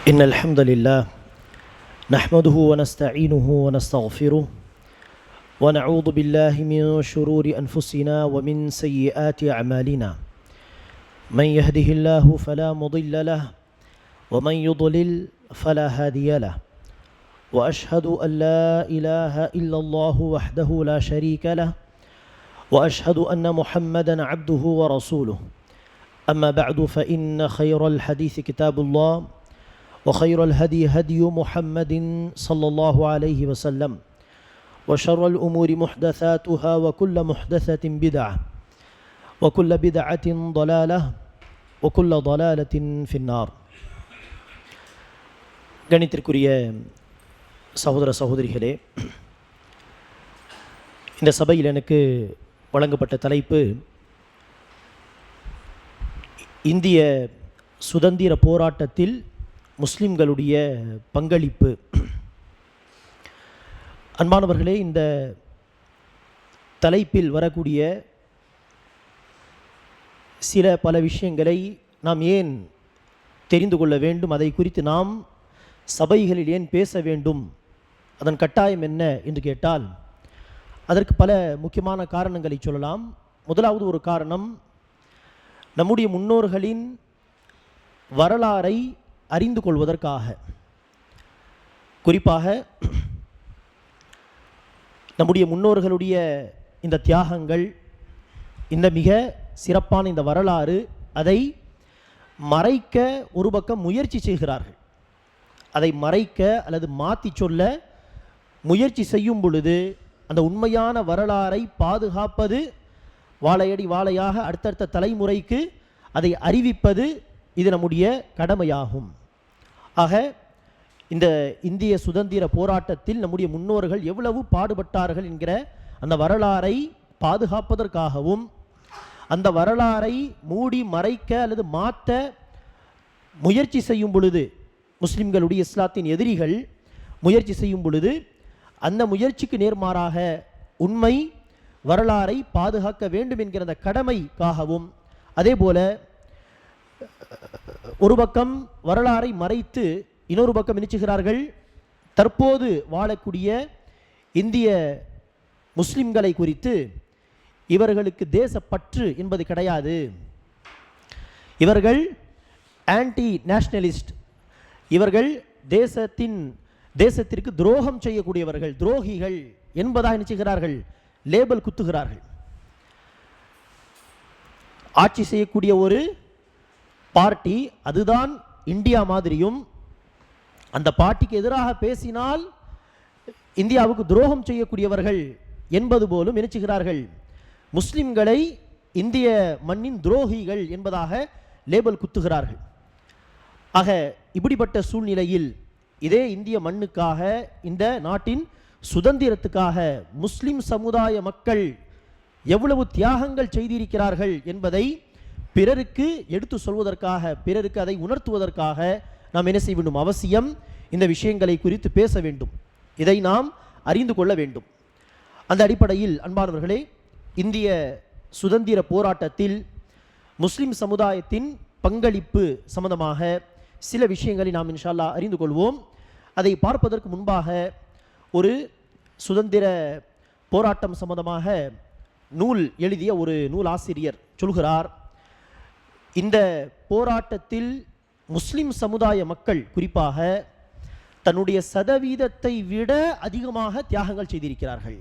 إن الحمد لله نحمده ونستعينه ونستغفره ونعوذ بالله من شرور أنفسنا ومن سيئات أعمالنا من يهده الله فلا مضل له ومن يضلل فلا هادي له وأشهد أن لا إله إلا الله وحده لا شريك له وأشهد أن محمدا عبده ورسوله أما بعد فإن خير الحديث كتاب الله وخير الهدي هدي محمد صلى الله عليه وسلم وشر الأمور محدثاتها وكل محدثة بدعة وكل بدعة ضلالة وكل ضلالة في النار. கணித்திற்குரிய சகோதர சகோதரிகளே, இந்த சபையில் எனக்கு வழங்கப்பட்ட தலைப்பு இந்திய சுதந்திர போராட்டத்தில் முஸ்லிம்களுடைய பங்களிப்பு. அன்பானவர்களே, இந்த தலைப்பில் வரக்கூடிய பல விஷயங்களை நாம் ஏன் தெரிந்து கொள்ள வேண்டும், அதை குறித்து நாம் சபைகளில் ஏன் பேச வேண்டும், அதன் கட்டாயம் என்ன என்று கேட்டால் அதற்கு பல முக்கியமான காரணங்களை சொல்லலாம். முதலாவது ஒரு காரணம், நம்முடைய முன்னோர்களின் வரலாறை அறிந்து கொள்வதற்காக. குறிப்பாக நம்முடைய முன்னோர்களுடைய இந்த தியாகங்கள், இந்த மிக சிறப்பான இந்த வரலாறு, அதை மறைக்க ஒரு பக்கம் முயற்சி செய்கிறார்கள். அதை மறைக்க அல்லது மாற்றி சொல்ல முயற்சி செய்யும் பொழுது அந்த உண்மையான வரலாறை பாதுகாப்பது, வாழையடி வாழையாக அடுத்தடுத்த தலைமுறைக்கு அதை அறிவிப்பது, இது நம்முடைய கடமையாகும். ஆக இந்த இந்திய சுதந்திர போராட்டத்தில் நம்முடைய முன்னோர்கள் எவ்வளவு பாடுபட்டார்கள் என்கிற அந்த வரலாறை பாதுகாப்பதற்காகவும், அந்த வரலாறை மூடி மறைக்க அல்லது மாற்ற முயற்சி செய்யும் பொழுது, முஸ்லிம்களுடைய இஸ்லாத்தின் எதிரிகள் முயற்சி செய்யும் பொழுது அந்த முயற்சிக்கு நேர்மாறாக உண்மை வரலாறை பாதுகாக்க வேண்டும் என்கிற அந்த கடமைக்காகவும், அதே போல ஒரு பக்கம் வரலாறை மறைத்து இன்னொரு பக்கம் நினைச்சுகிறார்கள், தற்போது வாழக்கூடிய இந்திய முஸ்லிம்களை குறித்து இவர்களுக்கு தேசப்பற்று என்பது கிடையாது, இவர்கள் ஆன்டி நேஷனலிஸ்ட், இவர்கள் தேசத்திற்கு துரோகம் செய்யக்கூடியவர்கள், துரோகிகள் என்பதாக நினைச்சுகிறார்கள், லேபல் குத்துகிறார்கள். ஆட்சி செய்யக்கூடிய ஒரு பார்ட்டி, அதுதான் இந்தியா மாதிரியும், அந்த பார்ட்டிக்கு எதிராக பேசினால் இந்தியாவுக்கு துரோகம் செய்யக்கூடியவர்கள் என்பது போலும் நினைச்சுகிறார்கள். முஸ்லிம்களை இந்திய மண்ணின் துரோகிகள் என்பதாக லேபல் குத்துகிறார்கள். ஆக இப்படிப்பட்ட சூழ்நிலையில் இதே இந்திய மண்ணுக்காக, இந்த நாட்டின் சுதந்திரத்துக்காக முஸ்லிம் சமுதாய மக்கள் எவ்வளவு தியாகங்கள் செய்திருக்கிறார்கள் என்பதை பிறருக்கு எடுத்து சொல்வதற்காக, பிறருக்கு அதை உணர்த்துவதற்காக நாம் என்ன செய்ய வேண்டும்? அவசியம் இந்த விஷயங்களை குறித்து பேச வேண்டும், இதை நாம் அறிந்து கொள்ள வேண்டும். அந்த அடிப்படையில் அன்பானவர்களே, இந்திய சுதந்திர போராட்டத்தில் முஸ்லிம் சமுதாயத்தின் பங்களிப்பு சம்பந்தமாக சில விஷயங்களை நாம் இன்ஷா அல்லாஹ் அறிந்து கொள்வோம். அதை பார்ப்பதற்கு முன்பாக ஒரு சுதந்திர போராட்டம் சம்பந்தமாக நூல் எழுதிய ஒரு நூல் ஆசிரியர் சொல்கிறார், இந்த போராட்டத்தில் முஸ்லிம் சமுதாய மக்கள் குறிப்பாக தன்னுடைய சதவீதத்தை விட அதிகமாக தியாகங்கள் செய்திருக்கிறார்கள்.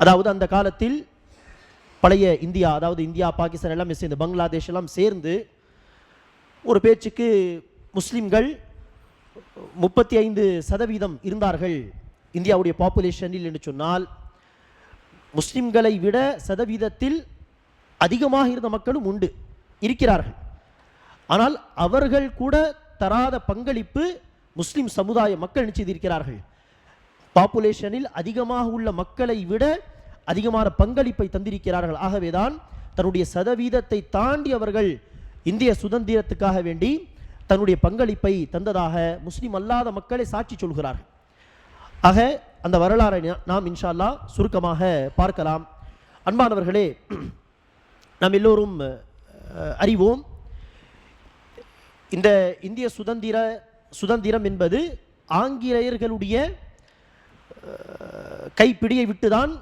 அதாவது அந்த காலத்தில் பழைய இந்தியா, அதாவது இந்தியா, பாகிஸ்தான் எல்லாம் சேர்ந்து, பங்களாதேஷ் எல்லாம் சேர்ந்து ஒரு பேச்சுக்கு முஸ்லிம்கள் 35% இருந்தார்கள் இந்தியாவுடைய பாப்புலேஷனில் என்று சொன்னால், முஸ்லிம்களை விட சதவீதத்தில் அதிகமாக இருந்த மக்களும் உண்டு, இருக்கிறார்கள். ஆனால் அவர்கள் கூட தராத பங்களிப்பு முஸ்லிம் சமுதாய மக்கள் நிச்சயித்திருக்கிறார்கள். பாப்புலேஷனில் அதிகமாக உள்ள மக்களை விட அதிகமான பங்களிப்பை தந்திருக்கிறார்கள். ஆகவேதான் தன்னுடைய சதவீதத்தை தாண்டி அவர்கள் இந்திய சுதந்திரத்துக்காக வேண்டி தன்னுடைய பங்களிப்பை தந்ததாக முஸ்லிம் அல்லாத மக்களை சாட்சி சொல்கிறார்கள். ஆக அந்த வரலாறை நாம் இன்ஷா அல்லாஹ் சுருக்கமாக பார்க்கலாம். அன்பானவர்களே, நாம் எல்லோரும் அறிவோம், இந்த இந்திய சுதந்திரம் என்பது ஆங்கிலேயர்களுடைய கைப்பிடியை விட்டுதான்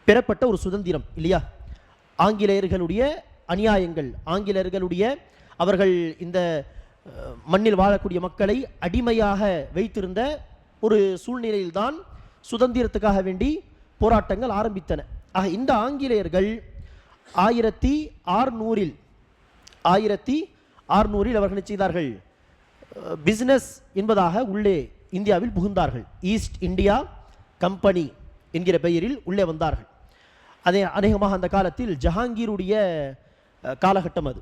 பெறப்பட்ட ஒரு சுதந்திரம் இல்லையா? ஆங்கிலேயர்களுடைய அநியாயங்கள், ஆங்கிலேயர்களுடைய அவர்கள் இந்த மண்ணில் வாழக்கூடிய மக்களை அடிமையாக வைத்திருந்த ஒரு சூழ்நிலையில்தான் சுதந்திரத்துக்காக வேண்டி போராட்டங்கள் ஆரம்பித்தன. ஆக இந்த ஆங்கிலேயர்கள் 1600 அவர்கள் செய்தார்கள், பிசினஸ் என்பதாக உள்ளே இந்தியாவில் புகுந்தார்கள். ஈஸ்ட் இந்தியா கம்பெனி என்கிற பெயரில் உள்ளே வந்தார்கள். அதே அநேகமாக அந்த காலத்தில் ஜஹாங்கீருடைய காலகட்டம். அது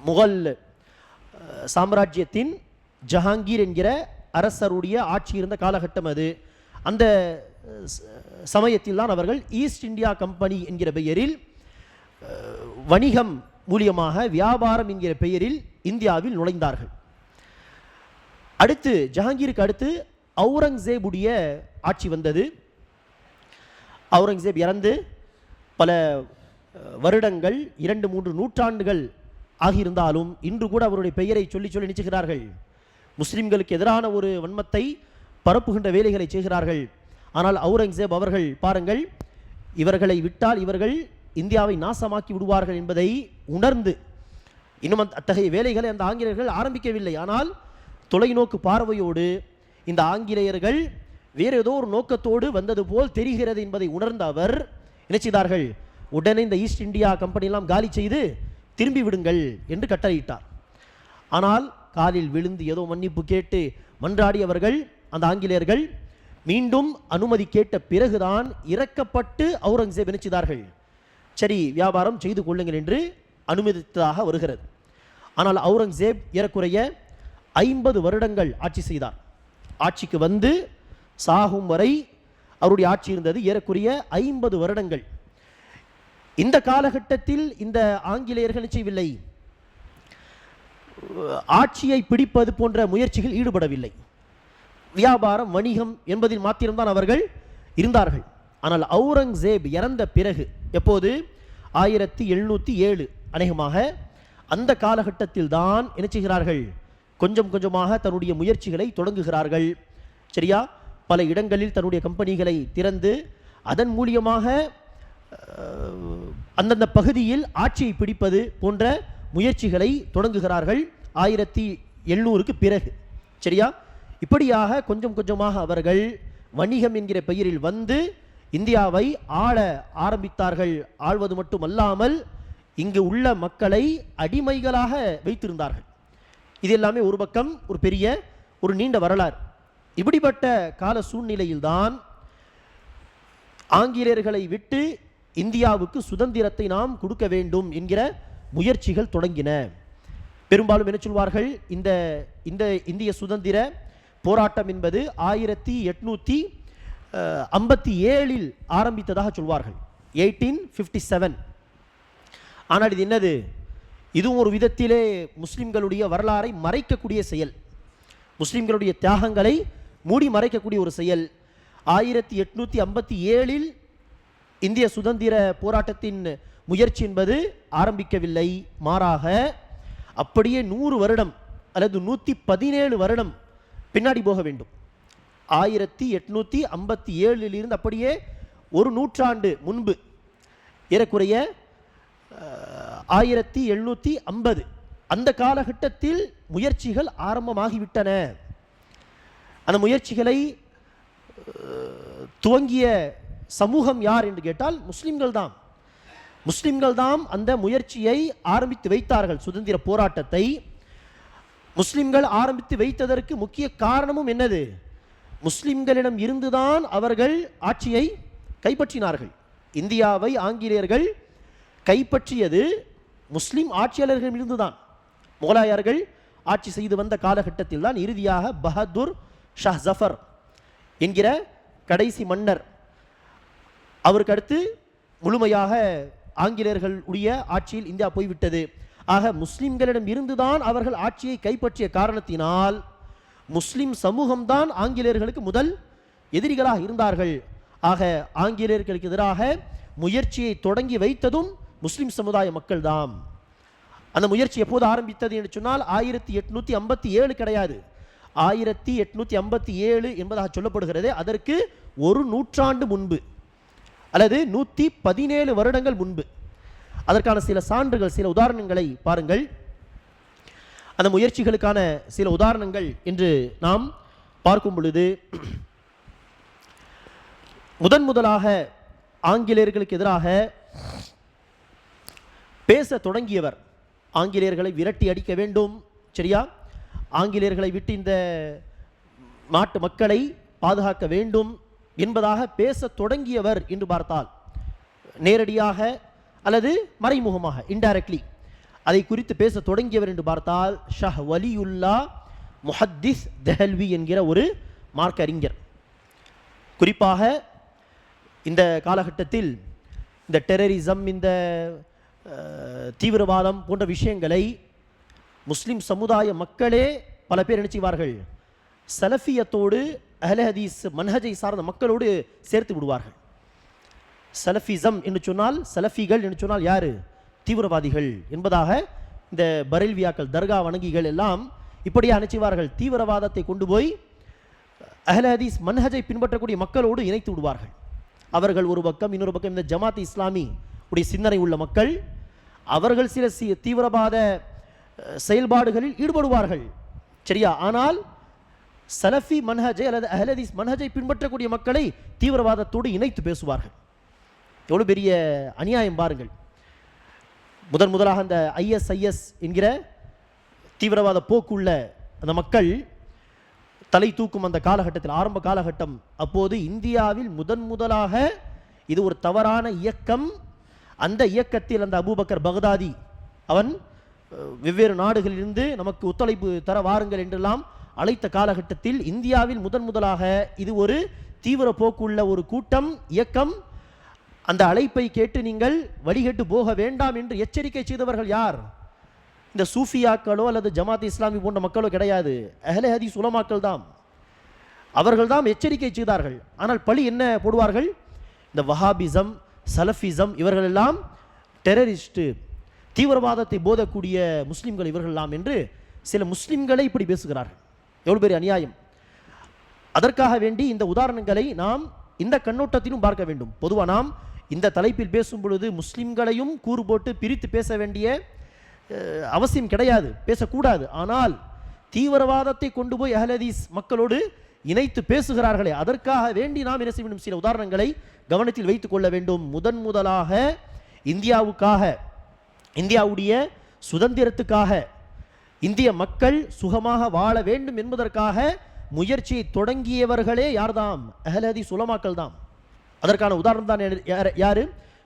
முகல் சாம்ராஜ்யத்தின் ஜஹாங்கீர் என்கிற அரசருடைய ஆட்சி இருந்த காலகட்டம் அது. அந்த சமயத்தில் தான் அவர்கள் ஈஸ்ட் இந்தியா கம்பெனி என்கிற பெயரில் வணிகம் மூலியமாக, வியாபாரம் என்கிற பெயரில் இந்தியாவில் நுழைந்தார்கள். அடுத்து ஜஹாங்கீருக்கு அடுத்து அவுரங்கசீபுடைய ஆட்சி வந்தது. அவுரங்கசீப் இறந்து பல வருடங்கள், 2-3 நூற்றாண்டுகள் ஆகியிருந்தாலும் இன்று கூட அவருடைய பெயரை சொல்லி சொல்லி நினைச்சுகிறார்கள். முஸ்லிம்களுக்கு எதிரான ஒரு வன்மத்தை பரப்புகின்ற வேலைகளை செய்கிறார்கள். ஆனால் அவுரங்கசீப் அவர்கள் பாருங்கள், இவர்களை விட்டால் இவர்கள் இந்தியாவை நாசமாக்கி விடுவார்கள் என்பதை உணர்ந்து இன்னும் அத்தகைய வேலைகளை அந்த ஆங்கிலேயர்கள் ஆரம்பிக்கவில்லை. ஆனால் தொலைநோக்கு பார்வையோடு இந்த ஆங்கிலேயர்கள் வேறு ஏதோ ஒரு நோக்கத்தோடு வந்தது போல் தெரிகிறது என்பதை உணர்ந்த அவர் என்ன செய்தார்கள்? உடனே இந்த ஈஸ்ட் இந்தியா கம்பெனியெல்லாம் காலி செய்து திரும்பி விடுங்கள் என்று கட்டளையிட்டார். ஆனால் காலில் விழுந்து ஏதோ மன்னிப்பு கேட்டு மன்றாடி அவர்கள், அந்த ஆங்கிலேயர்கள் மீண்டும் அனுமதி கேட்ட பிறகுதான் இறக்கப்பட்டு அவுரங்கசீப் என்ன செய்தார்கள்? சரி, வியாபாரம் செய்து கொள்ளுங்கள் என்று அனுமதித்ததாக வருகிறது. ஆனால் அவுரங்கசீப் ஏறக்குறைய 50 வருடங்கள் ஆட்சி செய்தார். ஆட்சிக்கு வந்து சாகும் வரை அவருடைய ஆட்சி இருந்தது ஏறக்குறைய 50 வருடங்கள். இந்த காலகட்டத்தில் இந்த ஆங்கிலேயர்கள் செய்யவில்லை, ஆட்சியை பிடிப்பது போன்ற முயற்சிகள் ஈடுபடவில்லை. வியாபாரம், வணிகம் என்பதில் மாத்திரம்தான் அவர்கள் இருந்தார்கள். ஆனால் அவுரங்கசீப் இறந்த பிறகு, எப்போது 1707 அநேகமாக, அந்த காலகட்டத்தில் தான் என்ன செய்கிறார்கள்? கொஞ்சம் கொஞ்சமாக தன்னுடைய முயற்சிகளை தொடங்குகிறார்கள். சரியா? பல இடங்களில் தன்னுடைய கம்பெனிகளை திறந்து அதன் மூலியமாக அந்தந்த பகுதியில் ஆட்சியை பிடிப்பது போன்ற முயற்சிகளை தொடங்குகிறார்கள் 1700க்கு பிறகு. சரியா? இப்படியாக கொஞ்சம் கொஞ்சமாக அவர்கள் வணிகம் என்கிற பெயரில் வந்து இந்தியாவை ஆள ஆரம்பித்தார்கள். ஆள்வது மட்டுமல்லாமல் இங்கு உள்ள மக்களை அடிமைகளாக வைத்திருந்தார்கள். இது எல்லாமே ஒரு பக்கம் ஒரு பெரிய ஒரு நீண்ட வரலாறு. இப்படிப்பட்ட கால சூழ்நிலையில்தான் ஆங்கிலேயர்களை விட்டு இந்தியாவுக்கு சுதந்திரத்தை நாம் கொடுக்க வேண்டும் என்கிற முயற்சிகள் தொடங்கின. பெரும்பாலும் என்ன சொல்வார்கள்? இந்த இந்த இந்திய சுதந்திர போராட்டம் என்பது 1857 ஆரம்பித்ததாக சொல்வார்கள், 1857. ஆனால் இது என்னது? இதுவும் ஒரு விதத்திலே முஸ்லிம்களுடைய வரலாறை மறைக்கக்கூடிய செயல், முஸ்லிம்களுடைய தியாகங்களை மூடி மறைக்கக்கூடிய ஒரு செயல். 1857 இந்திய சுதந்திர போராட்டத்தின் முயற்சி என்பது ஆரம்பிக்கவில்லை. மாறாக அப்படியே 100 வருடம் அல்லது 117 வருடம் பின்னாடி போக வேண்டும். 1857 இருந்து அப்படியே ஒரு நூற்றாண்டு முன்பு, ஏறக்குறைய 1750 அந்த காலகட்டத்தில் முயற்சிகள் ஆரம்பமாகிவிட்டன. அந்த முயற்சிகளை துவங்கிய சமூகம் யார் என்று கேட்டால் முஸ்லிம்கள் தான் அந்த முயற்சியை ஆரம்பித்து வைத்தார்கள். சுதந்திர போராட்டத்தை முஸ்லிம்கள் ஆரம்பித்து வைத்ததற்கு முக்கிய காரணமும் என்னது? முஸ்லிம்களிடம் இருந்துதான் அவர்கள் ஆட்சியை கைப்பற்றினார்கள். இந்தியாவை ஆங்கிலேயர்கள் கைப்பற்றியது முஸ்லிம் ஆட்சியாளர்களிடம் இருந்துதான். முகலாயர்கள் ஆட்சி செய்து வந்த காலகட்டத்தில் தான் இறுதியாக பஹதூர் ஷா ஜஃபர் என்கிற கடைசி மன்னர், அவருக்கு அடுத்து முழுமையாக ஆங்கிலேயர்களுடைய ஆட்சியில் இந்தியா போய்விட்டது. ஆக முஸ்லிம்களிடம் இருந்துதான் அவர்கள் ஆட்சியை கைப்பற்றிய காரணத்தினால் முஸ்லிம் சமூகம்தான் ஆங்கிலேயர்களுக்கு முதல் எதிரிகளாக இருந்தார்கள். ஆக ஆங்கிலேயர்களுக்கு எதிராக முயற்சியை தொடங்கி வைத்ததும் முஸ்லிம் சமுதாய மக்கள் தான். அந்த முயற்சி எப்போது ஆரம்பித்தது என்று சொன்னால் 1857 கிடையாது, 1857 என்பதாக சொல்லப்படுகிறது. அதற்கு ஒரு நூற்றாண்டு முன்பு அல்லது 117 வருடங்கள் முன்பு. அதற்கான சில சான்றுகள், சில உதாரணங்களை பாருங்கள். அந்த முயற்சிகளுக்கான சில உதாரணங்கள் என்று நாம் பார்க்கும் பொழுது, முதலாக ஆங்கிலேயர்களுக்கு எதிராக பேச தொடங்கியவர், ஆங்கிலேயர்களை விரட்டி அடிக்க வேண்டும், சரியா, ஆங்கிலேயர்களை விட்டு இந்த நாட்டு மக்களை பாதுகாக்க வேண்டும் என்பதாக பேச தொடங்கியவர் என்று பார்த்தால், நேரடியாக அல்லது மறைமுகமாக இன்டைரக்ட்லி அதை குறித்து பேச தொடங்கியவர் என்று பார்த்தால் ஷஹ் வலியுல்லா முஹத்திஸ் தெஹல்வி என்கிற ஒரு மார்க்க அறிஞர். குறிப்பாக இந்த காலகட்டத்தில் இந்த டெரரிசம், இந்த தீவிரவாதம் போன்ற விஷயங்களை முஸ்லிம் சமுதாய மக்களே பல பேர் நினைச்சுவார்கள், சலஃபியத்தோடு அஹ்லே ஹதீஸ் மன்ஹஜை சார்ந்த மக்களோடு சேர்த்து விடுவார்கள். சலஃபிசம் என்று சொன்னால், சலஃபிகள் என்று சொன்னால் யாரு? தீவிரவாதிகள் என்பதாக இந்த பரெல்வியாக்கள், தர்கா வணங்கிகள் எல்லாம் இப்படியே நினைச்சுவார்கள். தீவிரவாதத்தை கொண்டு போய் அஹ்லே ஹதீஸ் மன்ஹஜை பின்பற்றக்கூடிய மக்களோடு இணைத்து விடுவார்கள். அவர்கள் ஒரு பக்கம், இன்னொரு பக்கம் இந்த ஜமாத் இஸ்லாமி உடைய சிந்தனை உள்ள மக்கள், அவர்கள் சில தீவிரவாத செயல்பாடுகளில் ஈடுபடுவார்கள், சரியா. ஆனால் சலஃபி மன்ஹஜை அல்லது அஹ்லே ஹதீஸ் மன்ஹஜை பின்பற்றக்கூடிய மக்களை தீவிரவாதத்தோடு இணைத்து பேசுவார்கள். எவ்வளோ பெரிய அநியாயம் பாருங்கள். முதலாக அந்த ISIS என்கிற தீவிரவாத போக்குள்ள அந்த மக்கள் தலை தூக்கும் அந்த காலகட்டத்தில், ஆரம்ப காலகட்டம், அப்போது இந்தியாவில் முதலாக இது ஒரு தவறான இயக்கம். அந்த இயக்கத்தில் அந்த அபூபக்கர் பக்தாதி அவன் வெவ்வேறு நாடுகளிலிருந்து நமக்கு ஒத்துழைப்பு தர வாருங்கள் என்றெல்லாம் அழைத்த காலகட்டத்தில் இந்தியாவில் முதலாக இது ஒரு தீவிர போக்குள்ள ஒரு கூட்டம், இயக்கம். அந்த அழைப்பை கேட்டு நீங்கள் வழிகட்டு போக வேண்டாம் என்று எச்சரிக்கை செய்தவர்கள் யார்? இந்த சூஃபியாக்களோ அல்லது ஜமாத் இஸ்லாமி போன்ற மக்களோ கிடையாது, அஹ்லே ஹதீஸ் உலமாக்கள் தான். அவர்கள் தான் எச்சரிக்கை செய்தார்கள். ஆனால் பழி என்ன போடுவார்கள்? இந்த வஹாபிசம், சலஃபிசம் இவர்கள் எல்லாம் டெரரிஸ்ட், தீவிரவாதத்தை போதக்கூடிய முஸ்லிம்கள் இவர்கள் எல்லாம் என்று சில முஸ்லிம்களை இப்படி பேசுகிறார்கள். எவ்வளவு பெரிய அநியாயம். அதற்காக வேண்டி இந்த உதாரணங்களை நாம் இந்த கண்ணோட்டத்திலும் பார்க்க வேண்டும். பொதுவாக நாம் இந்த தலைப்பில் பேசும் பொழுது முஸ்லிம்களையும் கூறு போட்டு பிரித்து பேச வேண்டிய அவசியம் கிடையாது, பேசக்கூடாது. ஆனால் தீவிரவாதத்தை கொண்டு போய் அஹ்லே ஹதீஸ் மக்களோடு இணைத்து பேசுகிறார்களே, அதற்காக வேண்டி நாம் என்ன செய்ய வேண்டும்? சில உதாரணங்களை கவனத்தில் வைத்துக் கொள்ள வேண்டும். முதலாக இந்தியாவுக்காக, இந்தியாவுடைய சுதந்திரத்துக்காக, இந்திய மக்கள் சுகமாக வாழ வேண்டும் என்பதற்காக முயற்சியை தொடங்கியவர்களே யார்தாம்? அஹ்லே ஹதீஸ் உலமாக்கள் தான். அதற்கான உதாரணம் தான் யாரு?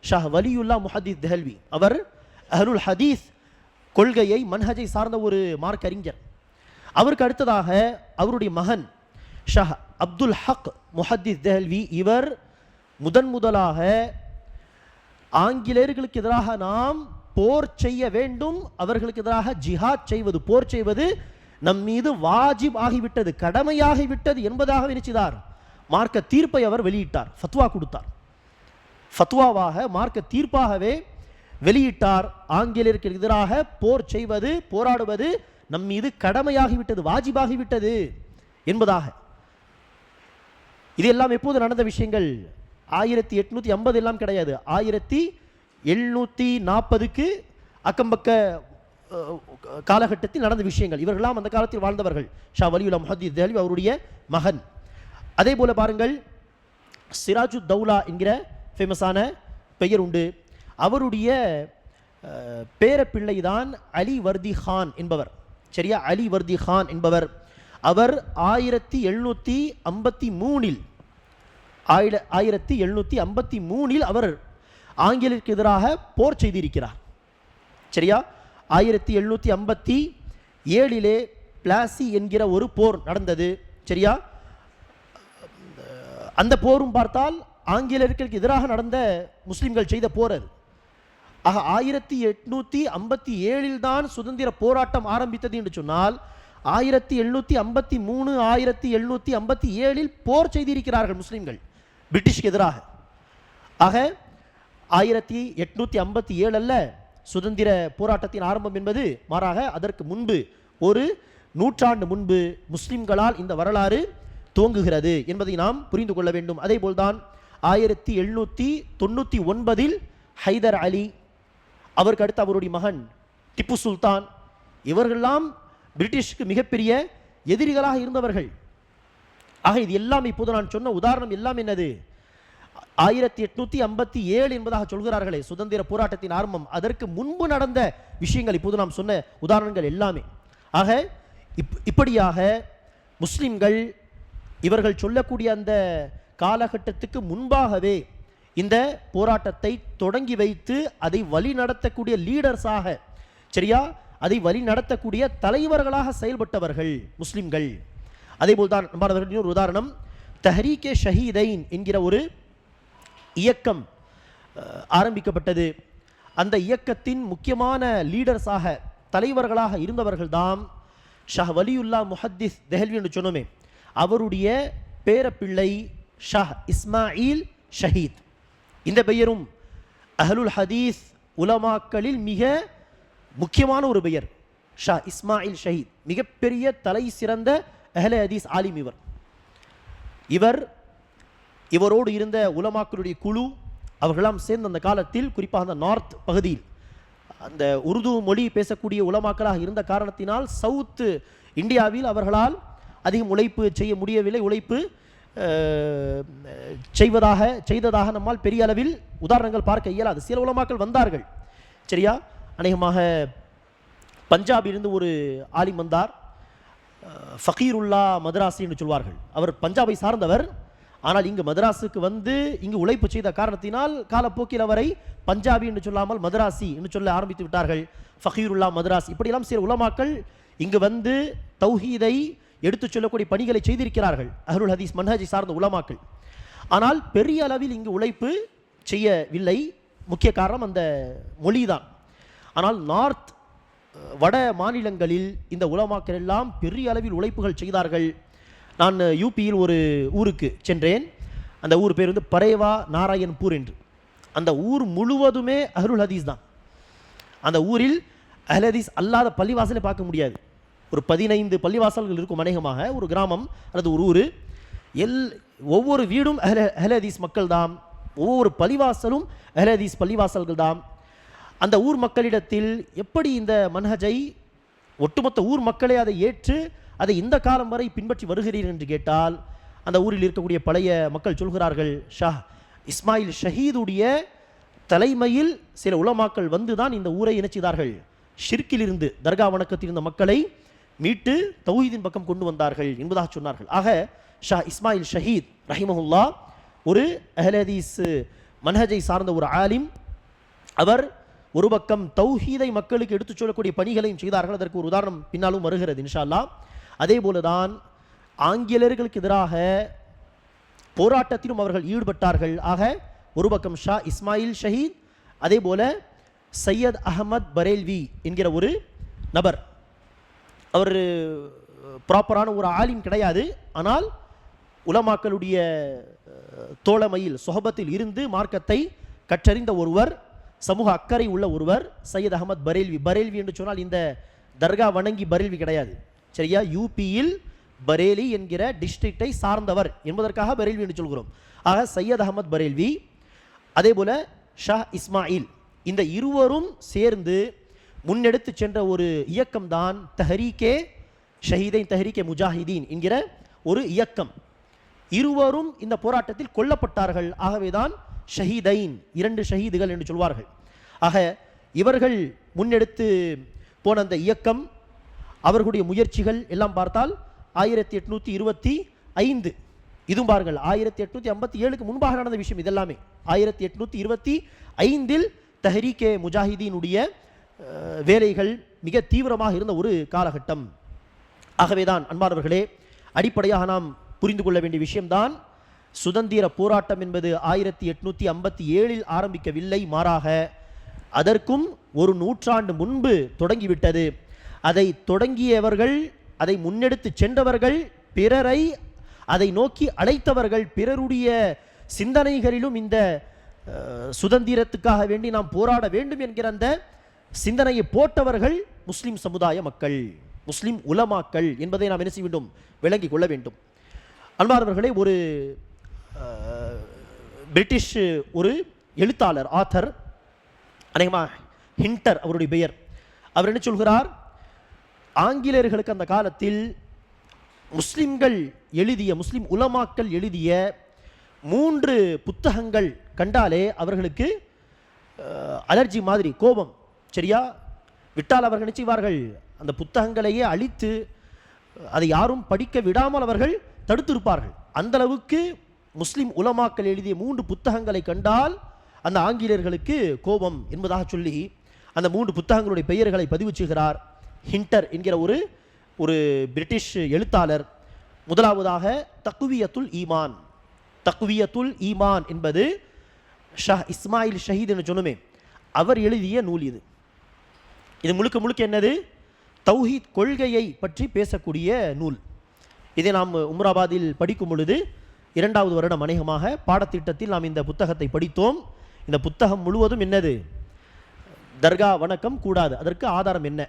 ஷஹ் வலியுல்லா முஹத்திஸ் தெஹல்வி. அவர் அஹ்லுல் ஹதீஸ் கொள்கையை, மன்ஹஜை சார்ந்த ஒரு மார்க்க அறிஞர். அவருக்கு அடுத்ததாக அவருடைய மகன் ஷஹ் அப்துல் ஹக் முஹத்திஸ் தெஹல்வி. இவர் முதலாக ஆங்கிலேயர்களுக்கு எதிராக நாம் போர் செய்ய வேண்டும், அவர்களுக்கு எதிராக ஜிஹாத் செய்வது, போர் செய்வது நம் மீது வாஜிப் ஆகிவிட்டது, கடமையாகிவிட்டது என்பதாக நினைச்சார். மார்க்க தீர்ப்பை அவர் வெளியிட்டார், ஃபத்வா கொடுத்தார். ஃபத்வாவாக, மார்க்க தீர்ப்பாகவே வெளியிட்டார். ஆங்கிலேயருக்கு எதிராக போர் செய்வது, போராடுவது நம் மீது கடமையாகிவிட்டது, வாஜிபாகிவிட்டது என்பதாக. இதெல்லாம் எப்போது நடந்த விஷயங்கள்? 1850 எல்லாம் கிடையாது, 1740க்கு அக்கம்பக்க காலகட்டத்தில் நடந்த விஷயங்கள். இவர்களெல்லாம் அந்த காலத்தில் வாழ்ந்தவர்கள். ஷா வலியுல்லா முஹத்திஸ் தெஹல்வி அவருடைய மகன். அதே போல பாருங்கள், சிராஜு தௌலா என்கிற ஃபேமஸான பெயர் உண்டு. அவருடைய பேரப்பிள்ளை தான் அலி வர்தி கான் என்பவர், சரியா, அலி வர்தி கான் என்பவர். அவர் 1753 அவர் ஆங்கிலேயருக்கு எதிராக போர் செய்திருக்கிறார், சரியா. 1757 பிளாசி என்கிற ஒரு போர் நடந்தது, சரியா. அந்த போரும் பார்த்தால் ஆங்கிலேயர்களுக்கு எதிராக நடந்த முஸ்லிம்கள் செய்த போர் அது. ஆக 1857 தான் சுதந்திர போராட்டம் ஆரம்பித்தது என்று சொன்னால் 1753 1757 போர் செய்திருக்கிறார்கள் முஸ்லிம்கள் பிரிட்டிஷ்க்கு எதிராக. ஆக 1857 அல்ல, சுதந்திர போராட்டத்தின் ஆரம்பம் என்பது, மாறாக அதற்கு முன்பு ஒரு நூற்றாண்டு முன்பு முஸ்லிம்களால் இந்த வரலாறு துவங்குகிறது என்பதை நாம் புரிந்து கொள்ள வேண்டும். அதே போல்தான் 1799 ஹைதர் அலி, அவருக்கு அடுத்து அவருடைய மகன் திப்பு சுல்தான், இவர்களெல்லாம் பிரிட்டிஷ்க்கு மிகப்பெரிய எதிரிகளாக இருந்தவர்கள். ஆக இது எல்லாம் இப்போது நான் சொன்ன உதாரணம் எல்லாம் என்னது, 1857 என்பதாக சொல்கிறார்களே சுதந்திர போராட்டத்தின் ஆரம்பம், அதற்கு முன்பு நடந்த விஷயங்கள் இப்போது நாம் சொன்ன உதாரணங்கள் எல்லாமே. ஆக இப்படியாக முஸ்லிம்கள் இவர்கள் சொல்லக்கூடிய அந்த காலகட்டத்துக்கு முன்பாகவே இந்த போராட்டத்தை தொடங்கி வைத்து அதை வழி நடத்தக்கூடிய லீடர்ஸாக, சரியா, அதை வழி நடத்தக்கூடிய தலைவர்களாக செயல்பட்டவர்கள் முஸ்லிம்கள். அதே போல்தான் ஒரு உதாரணம், தஹ்ரீகே ஷஹீதைன் என்கிற ஒரு இயக்கம் ஆரம்பிக்கப்பட்டது. அந்த இயக்கத்தின் முக்கியமான லீடர்ஸாக, தலைவர்களாக இருந்தவர்கள்தான் ஷாஹ் வலியுல்லா முஹத்திஸ் தெஹல்வி என்று சொன்னோமே, அவருடைய பேரப்பிள்ளை ஷாஹ் இஸ்மாயில் ஷஹீத். இந்த பெயரும் அஹ்லுல் ஹதீஸ் உலமாக்களில் மிக முக்கியமான ஒரு பெயர். ஷாஹ் இஸ்மாயில் ஷஹீத் மிகப்பெரிய தலை சிறந்த அஹ்லே ஹதீஸ் ஆலிம். இவரோடு இருந்த உலமாக்களுடைய குழு, அவர்களெல்லாம் சேர்ந்த அந்த காலத்தில், குறிப்பாக அந்த நார்த் பகுதியில் அந்த உருது மொழி பேசக்கூடிய உலமாக்களாக இருந்த காரணத்தினால் சவுத் இந்தியாவில் அவர்களால் அதிகம் உழைப்பு செய்ய முடியவில்லை. உழைப்பு செய்ததாக நம்மால் பெரிய அளவில் உதாரணங்கள் பார்க்க இயலாது. சில உலமாக்கள் வந்தார்கள், சரியா. அநேகமாக பஞ்சாபிலிருந்து ஒரு ஆலிம் வந்தார், ஃபகீருல்லா மதராசி என்று சொல்வார்கள். அவர் பஞ்சாபை சார்ந்தவர், ஆனால் இங்கு மதராஸுக்கு வந்து இங்கு உழைப்பு செய்த காரணத்தினால் காலப்போக்கில் அவரை பஞ்சாபி என்று சொல்லாமல் மதராசி என்று சொல்ல ஆரம்பித்து விட்டார்கள். ஃபகீருல்லா மதராஸ், இப்படியெல்லாம் சில உலமாக்கள் இங்கு வந்து தௌஹீதை எடுத்துச் சொல்லக்கூடிய பணிகளை செய்திருக்கிறார்கள், அஹ்லுல் ஹதீஸ் மன்ஹஜை சார்ந்த உலமாக்கள். ஆனால் பெரிய அளவில் இங்கு உழைப்பு செய்யவில்லை. முக்கிய காரணம் அந்த மொழிதான். ஆனால் நார்த் வட மாநிலங்களில் இந்த உலமாக்கள் எல்லாம் பெரிய அளவில் உழைப்புகள் செய்தார்கள். நான் யூபியில் ஒரு ஊருக்கு சென்றேன். அந்த ஊர் பேர் வந்து பரேவா நாராயண்பூர் என்று. அந்த ஊர் முழுவதுமே அஹ்லுல் ஹதீஸ் தான். அந்த ஊரில் அஹ்லுல் ஹதீஸ் அல்லாத பள்ளிவாசலை பார்க்க முடியாது. ஒரு 15 பள்ளிவாசல்கள் இருக்கும் அநேகமாக, ஒரு கிராமம் அல்லது ஒரு ஊர். ஒவ்வொரு வீடும் அஹ்லுல் ஹதீஸ் மக்கள் தான், ஒவ்வொரு பள்ளிவாசலும் அஹ்லுல் ஹதீஸ் பள்ளிவாசல்கள் தான். அந்த ஊர் மக்களிடத்தில் எப்படி இந்த மன்ஹஜை ஒட்டுமொத்த ஊர் மக்களே அதை ஏற்று அதை இந்த காலம் வரை பின்பற்றி வருகிறீர்கள் என்று கேட்டால், அந்த ஊரில் இருக்கக்கூடிய பழைய மக்கள் சொல்கிறார்கள், ஷாஹ் இஸ்மாயில் ஷஹீதுடைய தலைமையில் சில உலமாக்கள் வந்து தான் இந்த ஊரை இணைச்சிதார்கள், ஷிர்கிலிருந்து தர்கா வணக்கத்தில் இருந்த மக்களை மீட்டு தௌஹீதின் பக்கம் கொண்டு வந்தார்கள் என்பதாக சொன்னார்கள். ஆக ஷாஹ் இஸ்மாயில் ஷஹீத் ரஹிமஹுல்லா ஒரு அஹ்லே ஹதீஸ் மன்ஹஜை சார்ந்த ஒரு ஆலிம். அவர் ஒரு பக்கம் தௌஹீதை மக்களுக்கு எடுத்துச் சொல்லக்கூடிய பணிகளையும் செய்தார்கள். அதற்கு ஒரு உதாரணம் பின்னாலும் வருகிறது இன்ஷா அல்லாஹ். அதே போலதான் ஆங்கிலேயர்களுக்கு எதிராக போராட்டத்திலும் அவர்கள் ஈடுபட்டார்கள். ஆக ஒரு பக்கம் ஷா இஸ்மாயில் ஷஹீத், அதே போல சையத் அஹமத் பரேல்வி என்கிற ஒரு நபர். அவர் ப்ராப்பரான ஒரு ஆலிம் கிடையாது, ஆனால் உலமாக்களுடைய தோழமையில் சொஹபத்தில் இருந்து மார்க்கத்தை கற்றறிந்த ஒருவர், சமூக அக்கறை உள்ள ஒருவர் சையத் அஹமத் பரேல்வி. பரேல்வி என்று சொன்னால் இந்த தர்கா வணங்கி பரேல்வி கிடையாது, சரியா. யூபியில் பரேலி என்கிற டிஸ்ட்ரிக்டை சார்ந்தவர் என்பதற்காக பரேல்வி என்று சொல்கிறோம். ஆக சையத் அஹமத் பரேல்வி, அதே போல ஷா இஸ்மாயில், இந்த இருவரும் சேர்ந்து முன்னெடுத்து சென்ற ஒரு இயக்கம்தான் தஹ்ரீகே ஷஹீதைன் தஹ்ரீகே முஜாஹிதீன் என்கிற ஒரு இயக்கம். இருவரும் இந்த போராட்டத்தில் கொல்லப்பட்டார்கள். ஆகவேதான் ஷஹீதைன், 2 ஷஹீதுகள் என்று சொல்வார்கள். ஆக இவர்கள் முன்னெடுத்து போன அந்த இயக்கம், அவர்களுடைய முயற்சிகள் எல்லாம் பார்த்தால் 1825, இதுவும் பாருங்கள் 1857க்கு முன்பாக நடந்த விஷயம் இதெல்லாமே. 1825 தஹ்ரீகே முஜாஹிதீனுடைய வேலைகள் மிக தீவிரமாக இருந்த ஒரு காலகட்டம். ஆகவேதான் அன்பானவர்களே, அடிப்படையாக நாம் புரிந்து கொள்ள வேண்டிய விஷயம்தான், சுதந்திர போராட்டம் என்பது 1857 ஆரம்பிக்கவில்லை, மாறாக அதற்கும் ஒரு நூற்றாண்டு முன்பு தொடங்கிவிட்டது. அதை தொடங்கியவர்கள், அதை முன்னெடுத்து சென்றவர்கள், பிறரை அதை நோக்கி அழைத்தவர்கள், பிறருடைய சிந்தனைகளிலும் இந்த சுதந்திரத்துக்காக வேண்டி நாம் போராட வேண்டும் என்கிற அந்த சிந்தனையை போட்டவர்கள் முஸ்லிம் சமுதாய மக்கள், முஸ்லிம் உலமாக்கள் என்பதை நாம் என்ன செய்ய வேண்டும், விளங்கிக் கொள்ள வேண்டும். அன்பார்ந்தவர்களே, ஒரு பிரிட்டிஷ் ஒரு எழுத்தாளர், ஆத்தர், அநேகமாக ஹிண்டர் அவருடைய பெயர், அவர் என்ன சொல்கிறார், ஆங்கிலேயர்களுக்கு அந்த காலத்தில் முஸ்லிம்கள் எழுதிய, முஸ்லிம் உலமாக்கள் எழுதிய 3 புத்தகங்கள் கண்டாலே அவர்களுக்கு அலர்ஜி மாதிரி, கோபம், சரியா, விட்டால் அவர்கள் நினைச்சுவார்கள் அந்த புத்தகங்களையே அழித்து அதை யாரும் படிக்க விடாமல் அவர்கள் தடுத்திருப்பார்கள். அந்த அளவுக்கு முஸ்லிம் உலமாக்கள் எழுதிய 3 புத்தகங்களை கண்டால் அந்த ஆங்கிலேயர்களுக்கு கோபம் என்பதாக சொல்லி அந்த 3 புத்தகங்களுடைய பெயர்களை பதிவு செய்கிறார் ஹிண்டர் என்கிற ஒரு பிரிட்டிஷ் எழுத்தாளர். முதலாவதாக தக்வியத்துல் ஈமான். தக்வியத்துல் ஈமான் என்பது இஸ்மாயில் ஷஹீத் என்று சொன்னோமே, அவர் எழுதிய நூல் இது. இது முழுக்க முழுக்க என்னது, தௌஹீத் கொள்கையை பற்றி பேசக்கூடிய நூல். இதை நாம் உம்ராபாதில் படிக்கும் பொழுது 2வது வருடம் அநேகமாக பாடத்திட்டத்தில் நாம் இந்த புத்தகத்தை படித்தோம். இந்த புத்தகம் முழுவதும் என்னது, தர்கா வணக்கம் கூடாது, அதற்கு ஆதாரம் என்ன,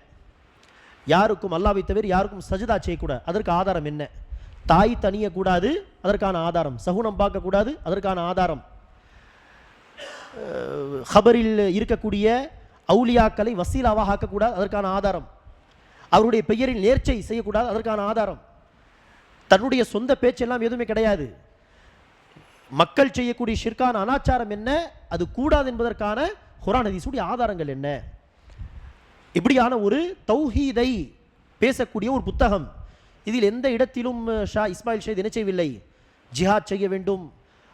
யாருக்கும் அல்லாஹ்வை தவிர யாருக்கும் சஜ்தா செய்யக்கூடாது, அதற்கு ஆதாரம் என்ன, தாய் தனியக்கூடாது, அதற்கான ஆதாரம், சகுனம் பார்க்கக்கூடாது, அதற்கான ஆதாரம், ஹபரில் இருக்கக்கூடிய அவுலியாக்களை வசீலாவாக ஆக்கக்கூடாது, அதற்கான ஆதாரம், அவருடைய பெயரில் நேர்ச்சை செய்யக்கூடாது, அதற்கான ஆதாரம், தன்னுடைய சொந்த பேச்செல்லாம் எதுவுமே கிடையாது, மக்கள் செய்யக்கூடிய ஷிர்கான அனாச்சாரம் என்ன, அது கூடாது என்பதற்கான குர்ஆன் ஹதீஸுடைய ஆதாரங்கள் என்ன, இப்படியான ஒரு தௌஹீதை பேசக்கூடிய ஒரு புத்தகம். இதில் எந்த இடத்திலும் ஷா இஸ்மாயில் ஷஹீத் என்ன செய்யவில்லை, ஜிஹாத் செய்ய வேண்டும்,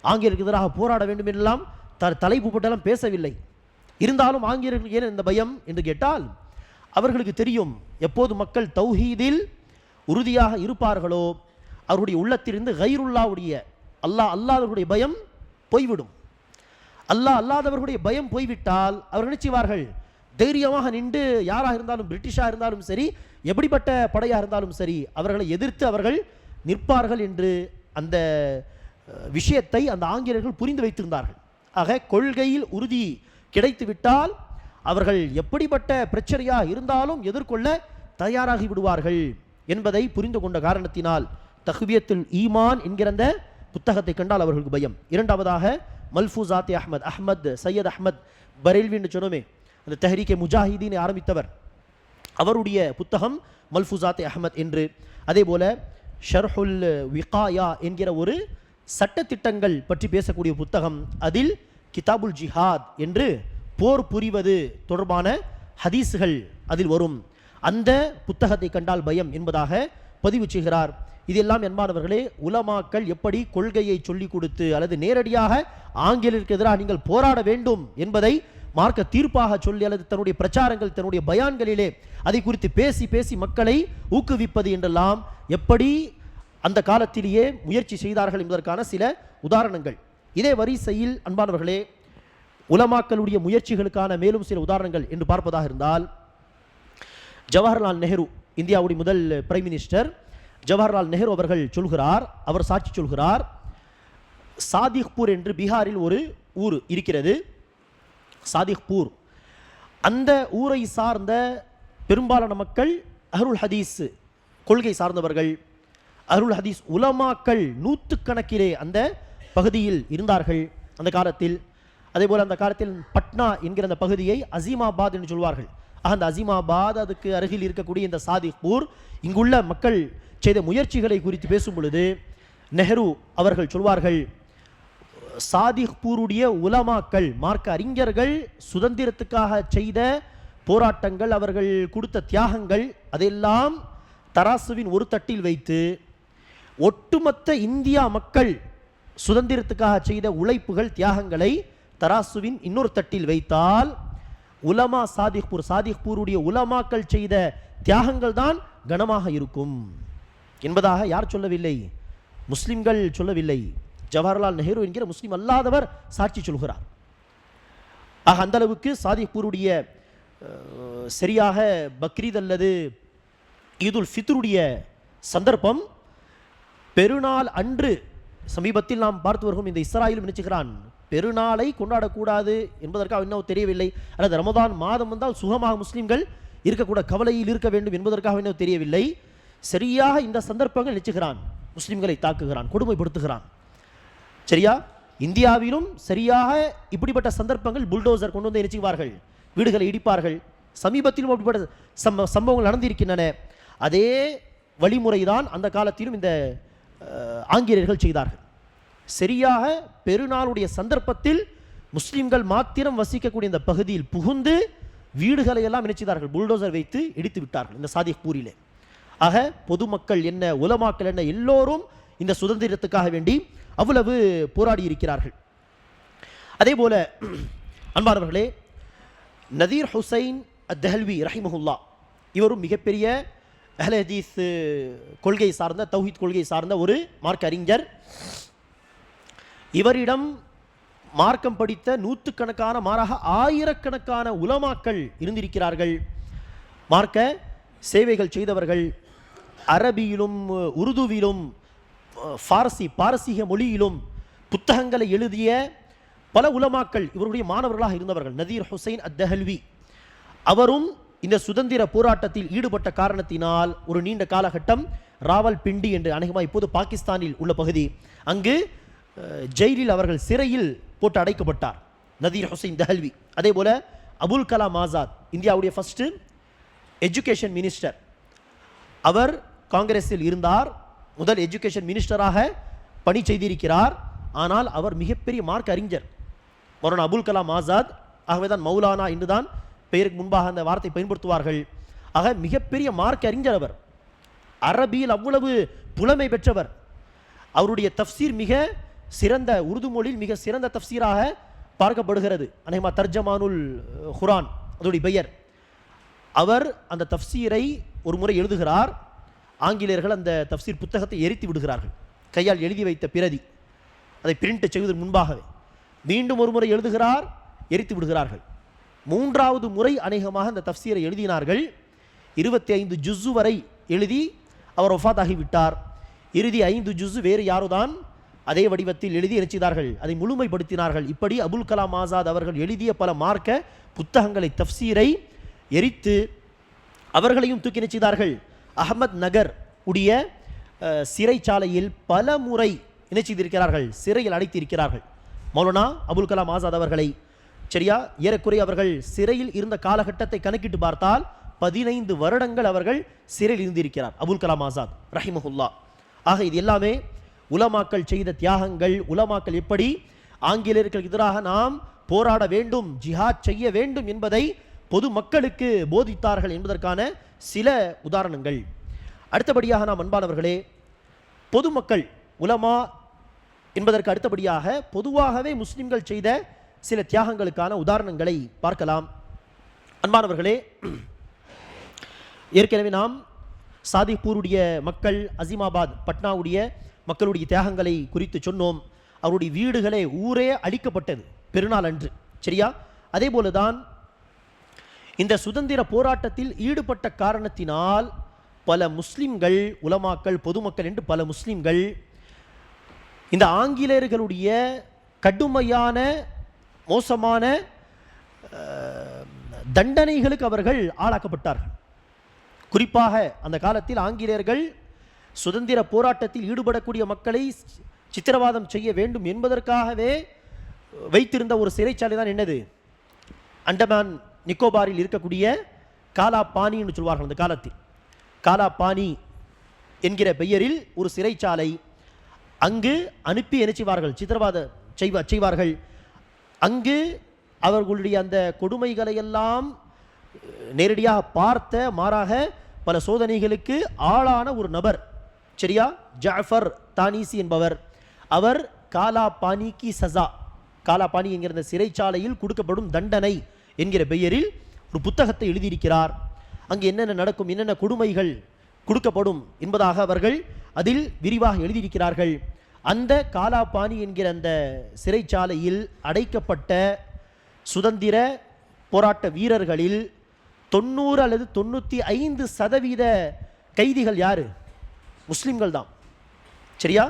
ஆங்கிலேயருக்கு எதிராக போராட வேண்டும் என்றெல்லாம் தலைப்பு போட்டெல்லாம் பேசவில்லை. இருந்தாலும் ஆங்கிலேயர்களுக்கு ஏன் இந்த பயம் என்று கேட்டால், அவர்களுக்கு தெரியும் எப்போது மக்கள் தௌஹீதில் உறுதியாக இருப்பார்களோ அவருடைய உள்ளத்திலிருந்து கைருல்லாவுடைய அல்லாதவர்களுடைய பயம் போய்விடும். அல்லாதவர்களுடைய பயம் போய்விட்டால் அவர்கள் நினைச்சுவார்கள், தைரியமாக நின்று யாராக இருந்தாலும், பிரிட்டிஷாக இருந்தாலும் சரி, எப்படிப்பட்ட படையாக இருந்தாலும் சரி, அவர்களை எதிர்த்து அவர்கள் நிற்பார்கள் என்று அந்த விஷயத்தை அந்த ஆங்கிலேயர்கள் புரிந்து வைத்திருந்தார்கள். ஆக கொள்கையில் உறுதி கிடைத்து விட்டால் அவர்கள் எப்படிப்பட்ட பிரச்சனையாக இருந்தாலும் எதிர்கொள்ள தயாராகி விடுவார்கள் என்பதை புரிந்து கொண்ட காரணத்தினால் தக்வியத்துல் ஈமான் என்கிற அந்த புத்தகத்தை கண்டால் அவர்களுக்கு பயம். 2வதாக மல்ஃபூசாத் அஹ்மத் சையத் அஹ்மத் பரேல்வி என்று சொன்னோமே, அந்த தஹ்ரீகே முஜாஹிதீனை ஆரம்பித்தவர், அவருடைய புத்தகம் மல்ஃபூசாத் அஹ்மத் என்று. அதே போல ஷர்ஹுல் விகாயா என்கிற ஒரு சட்டத்திட்டங்கள் பற்றி பேசக்கூடிய புத்தகம், அதில் கிதாபுல் ஜிஹாத் என்று போர் புரிவது தொடர்பான ஹதீஸுகள் அதில் வரும். அந்த புத்தகத்தை கண்டால் பயம் என்பதாக பதிவு செய்கிறார். இதெல்லாம் என்பானவர்களே, உலமாக்கள் எப்படி கொள்கையை சொல்லிக் கொடுத்து அல்லது நேரடியாக ஆங்கிலேயருக்கு எதிராக நீங்கள் போராட வேண்டும் என்பதை மார்க்க தீர்ப்பாக சொல்லி அல்லது தன்னுடைய பிரச்சாரங்கள், தன்னுடைய பயான்களிலே அதை குறித்து பேசி பேசி மக்களை ஊக்குவிப்பது என்றெல்லாம் எப்படி அந்த காலத்திலேயே முயற்சி செய்தார்கள் என்பதற்கான சில உதாரணங்கள். இதே வரிசையில் அன்பானவர்களே, உலமாக்களுடைய முயற்சிகளுக்கான மேலும் சில உதாரணங்கள் என்று பார்ப்பதாக இருந்தால், ஜவஹர்லால் நேரு, இந்தியாவுடைய முதல் பிரைம் மினிஸ்டர் ஜவஹர்லால் நேரு அவர்கள் சொல்கிறார், அவர் சாட்சி சொல்கிறார், சாதிக்பூர் என்று பீகாரில் ஒரு ஊர் இருக்கிறது, சாதிக்பூர். அந்த ஊரை சார்ந்த பெரும்பாலான மக்கள் அஹ்லுல் ஹதீஸ் கொள்கை சார்ந்தவர்கள், அஹ்லுல் ஹதீஸ் உலமாக்கள் 100கணக்கிலே அந்த பகுதியில் இருந்தார்கள் அந்த காலத்தில். அதே போல் அந்த காலத்தில் பட்னா என்கிற அந்த பகுதியை அசீமாபாத் என்று சொல்வார்கள். அந்த அசீமாபாத், அதுக்கு அருகில் இருக்கக்கூடிய இந்த சாதிக்பூர், இங்குள்ள மக்கள் செய்த முயற்சிகளை குறித்து பேசும் பொழுது நெஹ்ரு அவர்கள் சொல்வார்கள், சாதிக்பூருடைய உலமாக்கள், மார்க்க அறிஞர்கள் சுதந்திரத்துக்காக செய்த போராட்டங்கள், அவர்கள் கொடுத்த தியாகங்கள், அதெல்லாம் தராசுவின் ஒரு தட்டில் வைத்து ஒட்டுமொத்த இந்தியா மக்கள் சுதந்திரத்துக்காக செய்த உழைப்புகள், தியாகங்களை தராசுவின் இன்னொரு தட்டில் வைத்தால் உலமா சாதிக்பூருடைய உலமாக்கள் செய்த தியாகங்கள் தான் கனமாக இருக்கும் என்பதாக யார் சொல்லவில்லை, முஸ்லிம்கள் சொல்லவில்லை, ஜவஹர்லால் நேரு என்கிற முஸ்லிம் அல்லாதவர் சாட்சி சொல்கிறார். ஆக அந்த அளவுக்கு சாதிக்பூருடைய சரியாக பக்ரீத் அல்லது ஈதுல் ஃபித்ருடைய சந்தர்ப்பம் பெருநாள் அன்று, சமீபத்தில் நாம் பார்த்து வருகிறோம், இந்த இஸ்ராயேலும் நினைச்சுகிறான் பெருநாளை கொண்டாடக்கூடாது என்பதற்காக இன்னும் தெரியவில்லை, அல்லது ரமதான் மாதம் வந்தால் சுகமாக முஸ்லீம்கள் இருக்கக்கூட கவலையில் இருக்க வேண்டும் என்பதற்காக இன்னும் தெரியவில்லை. சரியாக இந்த சந்தர்ப்பங்கள் நிச்சயிக்கிறான், முஸ்லீம்களை தாக்குகிறான், கொடுமைப்படுத்துகிறான். சரியா? இந்தியாவிலும் சரியாக இப்படிப்பட்ட சந்தர்ப்பங்கள் புல்டோசர் கொண்டு வந்து நிச்சயிவார்கள், வீடுகளை இடிப்பார்கள். சமீபத்திலும் அப்படிப்பட்ட சம்பவங்கள் நடந்திருக்கின்றன. அதே வழிமுறைதான் அந்த காலத்திலும் இந்த ஆங்கிலேயர்கள் செய்தார்கள். சரியாக பெருநாளுடைய சந்தர்ப்பத்தில் முஸ்லிம்கள் மாத்திரம் வசிக்கக்கூடிய இந்த பகுதியில் புகுந்து வீடுகளை எல்லாம் நினைச்சார்கள், புல்டோசர் வைத்து இடித்து விட்டார்கள் இந்த சாதிக்பூரிலே. ஆக பொதுமக்கள் என்ன, உலமாக்கள் என்ன, எல்லோரும் இந்த சுதந்திரத்துக்காக வேண்டி அவ்வளவு போராடி இருக்கிறார்கள். அதே போல அன்பானவர்களே, நதீர் ஹுசைன் அத்-தெஹ்லவி ரஹிமஹுல்லா, இவரும் மிகப்பெரிய அஹ்லே ஹதீஸ் கொள்கை சார்ந்த, தௌஹீத் கொள்கை சார்ந்த ஒரு மார்க்க அறிஞர். இவரிடம் மார்க்கம் படித்த நூற்றுக்கணக்கான, மாறாக ஆயிரக்கணக்கான உலமாக்கள் இருந்திருக்கிறார்கள். மார்க்க சேவைகள் செய்தவர்கள். அரபியிலும் உருதுவிலும் பாரசீக மொழியிலும் புத்தகங்களை எழுதிய பல உலமாக்கள் இவருடைய மாணவர்களாக இருந்தவர்கள். நதீர் ஹுசைன் அத்-தெஹ்லவி அவரும் இந்த சுதந்திர போராட்டத்தில் ஈடுபட்ட காரணத்தினால் ஒரு நீண்ட காலகட்டம் ராவல்பிண்டி என்று அநேகமாக இப்போது பாகிஸ்தானில் உள்ள பகுதி, அங்கு ஜெயிலில் அவர்கள் சிறையில் போட்டு அடைக்கப்பட்டார் நதீர் ஹுசைன் தெஹ்லவி. அதே போல அபுல் கலாம் ஆசாத், இந்தியாவுடைய ஃபர்ஸ்ட் எஜுகேஷன் மினிஸ்டர், அவர் காங்கிரஸில் இருந்தார், முதல் எஜுகேஷன் மினிஸ்டராக பணி செய்திருக்கிறார். ஆனால் அவர் மிகப்பெரிய மார்க் அறிஞர், மௌலானா அபுல் கலாம் ஆசாத். ஆகவேதான் மௌலானா என்றுதான் பெயருக்கு முன்பாக அந்த வார்த்தை பயன்படுத்துவார்கள். ஆக மிகப்பெரிய மார்க் அறிஞர் அவர். அரபியில் அவ்வளவு புலமை பெற்றவர். அவருடைய தஃப்சீர் மிக சிறந்த, உருது மொழியில் மிக சிறந்த தஃப்சீராக பார்க்கப்படுகிறது. அநேகமாக தர்ஜமானுல் குர்ஆன் அதோடைய பெயர். அவர் அந்த தஃப்சீரை ஒரு முறை எழுதுகிறார். ஆங்கிலேயர்கள் அந்த தஃப்சீர் புத்தகத்தை எரித்து விடுகிறார்கள், கையால் எழுதி வைத்த பிரதி, அதை பிரிண்ட் செய்வதற்கு முன்பாகவே. மீண்டும் ஒரு முறை எழுதுகிறார், எரித்து விடுகிறார்கள். மூன்றாவது முறை அநேகமாக அந்த தஃப்சீரை எழுதினார்கள். 25 ஜுஸு வரை எழுதி அவர் வஃபாத் ஆகிவிட்டார். இறுதி 5 ஜுஸு வேறு யாரோதான் அதே வடிவத்தில் எழுதி இணைச்சிதார்கள், அதை முழுமைப்படுத்தினார்கள். இப்படி அபுல் கலாம் ஆசாத் அவர்கள் எழுதிய பல மார்க்க புத்தகங்களை, தஃப்சீரை எரித்து அவர்களையும் தூக்கி இணைச்சிதார்கள். அஹமத் நகர் உடைய சிறைச்சாலையில் பல முறை இணைச்சிருக்கிறார்கள், சிறையில் அடைத்திருக்கிறார்கள் மௌலானா அபுல் கலாம் ஆசாத் அவர்களை. சரியா? ஏறக்குறைய அவர்கள் சிறையில் இருந்த காலகட்டத்தை கணக்கிட்டு பார்த்தால் 15 வருடங்கள் அவர்கள் சிறையில் இருந்திருக்கிறார் அபுல் கலாம் ஆசாத் ரஹிமஹுல்லா. ஆக இது எல்லாமே உலமாக்கள் செய்த தியாகங்கள். உலமாக்கள் எப்படி ஆங்கிலேயர்களுக்கு எதிராக நாம் போராட வேண்டும், ஜிஹாத் செய்ய வேண்டும் என்பதை பொது மக்களுக்கு போதித்தார்கள் என்பதற்கான சில உதாரணங்கள். அடுத்தபடியாக நாம் அன்பானவர்களே, பொதுமக்கள், உலமா என்பதற்கு அடுத்தபடியாக பொதுவாகவே முஸ்லிம்கள் செய்த சில தியாகங்களுக்கான உதாரணங்களை பார்க்கலாம். அன்பானவர்களே, ஏற்கனவே நாம் சாதிப்பூருடைய மக்கள், அசீமாபாத் பட்னாவுடைய மக்களுடைய தியாகங்களை குறித்து சொன்னோம். அவருடைய வீடுகளே, ஊரே அழிக்கப்பட்டது பெருநாள் அன்று. சரியா? அதே போலதான் இந்த சுதந்திர போராட்டத்தில் ஈடுபட்ட காரணத்தினால் பல முஸ்லிம்கள், உலமாக்கள், பொதுமக்கள் என்று பல முஸ்லிம்கள் இந்த ஆங்கிலேயர்களுடைய கடுமையான மோசமான தண்டனைகளுக்கு அவர்கள் ஆளாக்கப்பட்டார்கள். குறிப்பாக அந்த காலத்தில் ஆங்கிலேயர்கள் சுதந்திர போராட்டத்தில் ஈடுபடக்கூடிய மக்களை சித்திரவாதம் செய்ய வேண்டும் என்பதற்காகவே வைத்திருந்த ஒரு சிறைச்சாலை தான் என்னது, அண்டமான் நிக்கோபாரில் இருக்கக்கூடிய காலாபானி என்று சொல்வார்கள். அந்த காலத்தில் காலாபானி என்கிற பெயரில் ஒரு சிறைச்சாலை. அங்கு அனுப்பி என்ன செய்வார்கள், சித்திரவாத செய்வார்கள். அங்கு அவர்களுடைய அந்த கொடுமைகளை எல்லாம் நேரடியாக பார்த்த, மாறாக பல சோதனைகளுக்கு ஆளான ஒரு நபர். சரியா? ஜாஃபர் தானிசி என்பவர். அவர் காலாபானிக்கு சஸா, காலாபானி என்கிற இந்த சிறைச்சாலையில் கொடுக்கப்படும் தண்டனை என்கிற பெயரில் ஒரு புத்தகத்தை எழுதியிருக்கிறார். அங்கு என்னென்ன நடக்கும், என்னென்ன கொடுமைகள் கொடுக்கப்படும் என்பதாக அவர்கள் அதில் விரிவாக எழுதியிருக்கிறார்கள். அந்த காலாபானி என்கிற அந்த சிறைச்சாலையில் அடைக்கப்பட்ட சுதந்திர போராட்ட வீரர்களில் 90 அல்லது 95% கைதிகள் யாரு? முஸ்லிம்கள் தான். சரியா?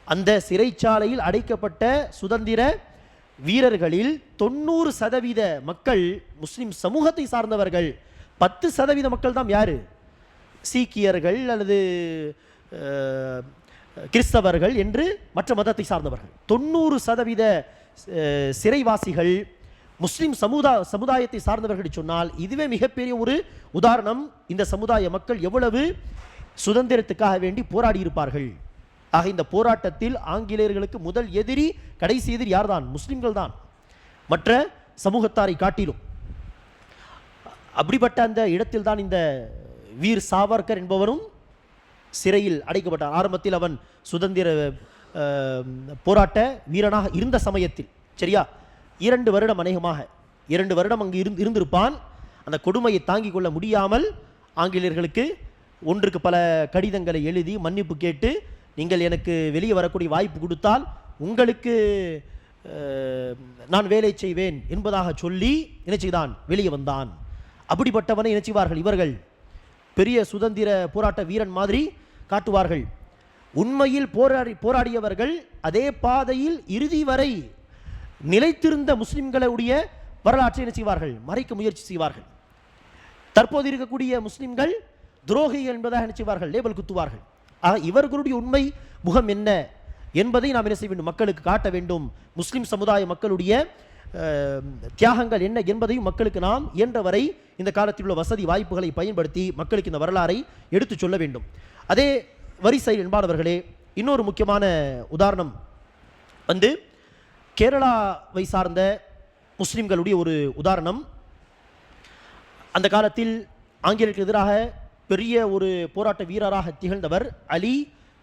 அந்த சிறைச்சாலையில் அடைக்கப்பட்ட சுதந்திர வீரர்களில் 90% மக்கள் முஸ்லிம் சமூகத்தை சார்ந்தவர்கள். 10% மக்கள் தான் யாரு? சீக்கியர்கள் அல்லது கிறிஸ்தவர்கள் என்று மற்ற மதத்தை சார்ந்தவர்கள். 90% சிறைவாசிகள் முஸ்லிம் சமுதாயத்தை சார்ந்தவர்கள் சொன்னால் இதுவே மிகப்பெரிய ஒரு உதாரணம். இந்த சமுதாய மக்கள் எவ்வளவு சுதந்திரத்துக்காக வேண்டி போராடி இருப்பார்கள். ஆக இந்த போராட்டத்தில் ஆங்கிலேயர்களுக்கு முதல் எதிரி, கடைசி எதிரி யார்தான்? முஸ்லிம்கள் தான், மற்ற சமூகத்தாரை காட்டிலும். அப்படிப்பட்ட அந்த இடத்தில் தான் இந்த வீர் சாவர்கர் என்பவரும் சிறையில் அடைக்கப்பட்டார். ஆரம்பத்தில் அவன் சுதந்திர போராட்ட வீரனாக இருந்த சமயத்தில், சரியா, 2 வருடம், அநேகமாக 2 வருடம் அங்கு இருந்திருப்பான். அந்த கொடுமையை தாங்கிக் கொள்ள முடியாமல் ஆங்கிலேயர்களுக்கு ஒன்றுக்கு பல கடிதங்களை எழுதி மன்னிப்பு கேட்டு, நீங்கள் எனக்கு வெளியே வரக்கூடிய வாய்ப்பு கொடுத்தால் உங்களுக்கு நான் வேலை செய்வேன் என்பதாக சொல்லி என்ன செய்தான்? வெளியே வந்தான். அப்படிப்பட்டவனை என்ன செய்வார்கள்? இவர்கள் பெரிய சுதந்திர போராட்ட வீரன் மாதிரி காட்டுவார்கள். உண்மையில் போராடியவர்கள் அதே பாதையில் இறுதி வரை நிலைத்திருந்த முஸ்லிம்களுடைய வரலாற்றை என்ன செய்வார்கள்? மறைக்க முயற்சி செய்வார்கள். தற்போது இருக்கக்கூடிய முஸ்லிம்கள் துரோகிகள் என்பதாக என்ன செய்வார்கள்? லேபல் குத்துவார்கள். ஆக இவர்களுடைய உண்மை முகம் என்ன என்பதை நாம் என்ன செய்ய வேண்டும்? மக்களுக்கு காட்ட வேண்டும். முஸ்லிம் சமுதாய மக்களுடைய தியாகங்கள் என்ன என்பதையும் மக்களுக்கு நாம் இயன்றவரை இந்த காலத்தில் உள்ள வசதி வாய்ப்புகளை பயன்படுத்தி மக்களுக்கு இந்த வரலாறை எடுத்து சொல்ல வேண்டும். அதே வரிசையில் என்பானவர்களே, இன்னொரு முக்கியமான உதாரணம் வந்து கேரளாவை சார்ந்த முஸ்லிம்களுடைய ஒரு உதாரணம். அந்த காலத்தில் ஆங்கிலேயருக்கு எதிராக பெரிய ஒரு போராட்ட வீரராக திகழ்ந்தவர் அலி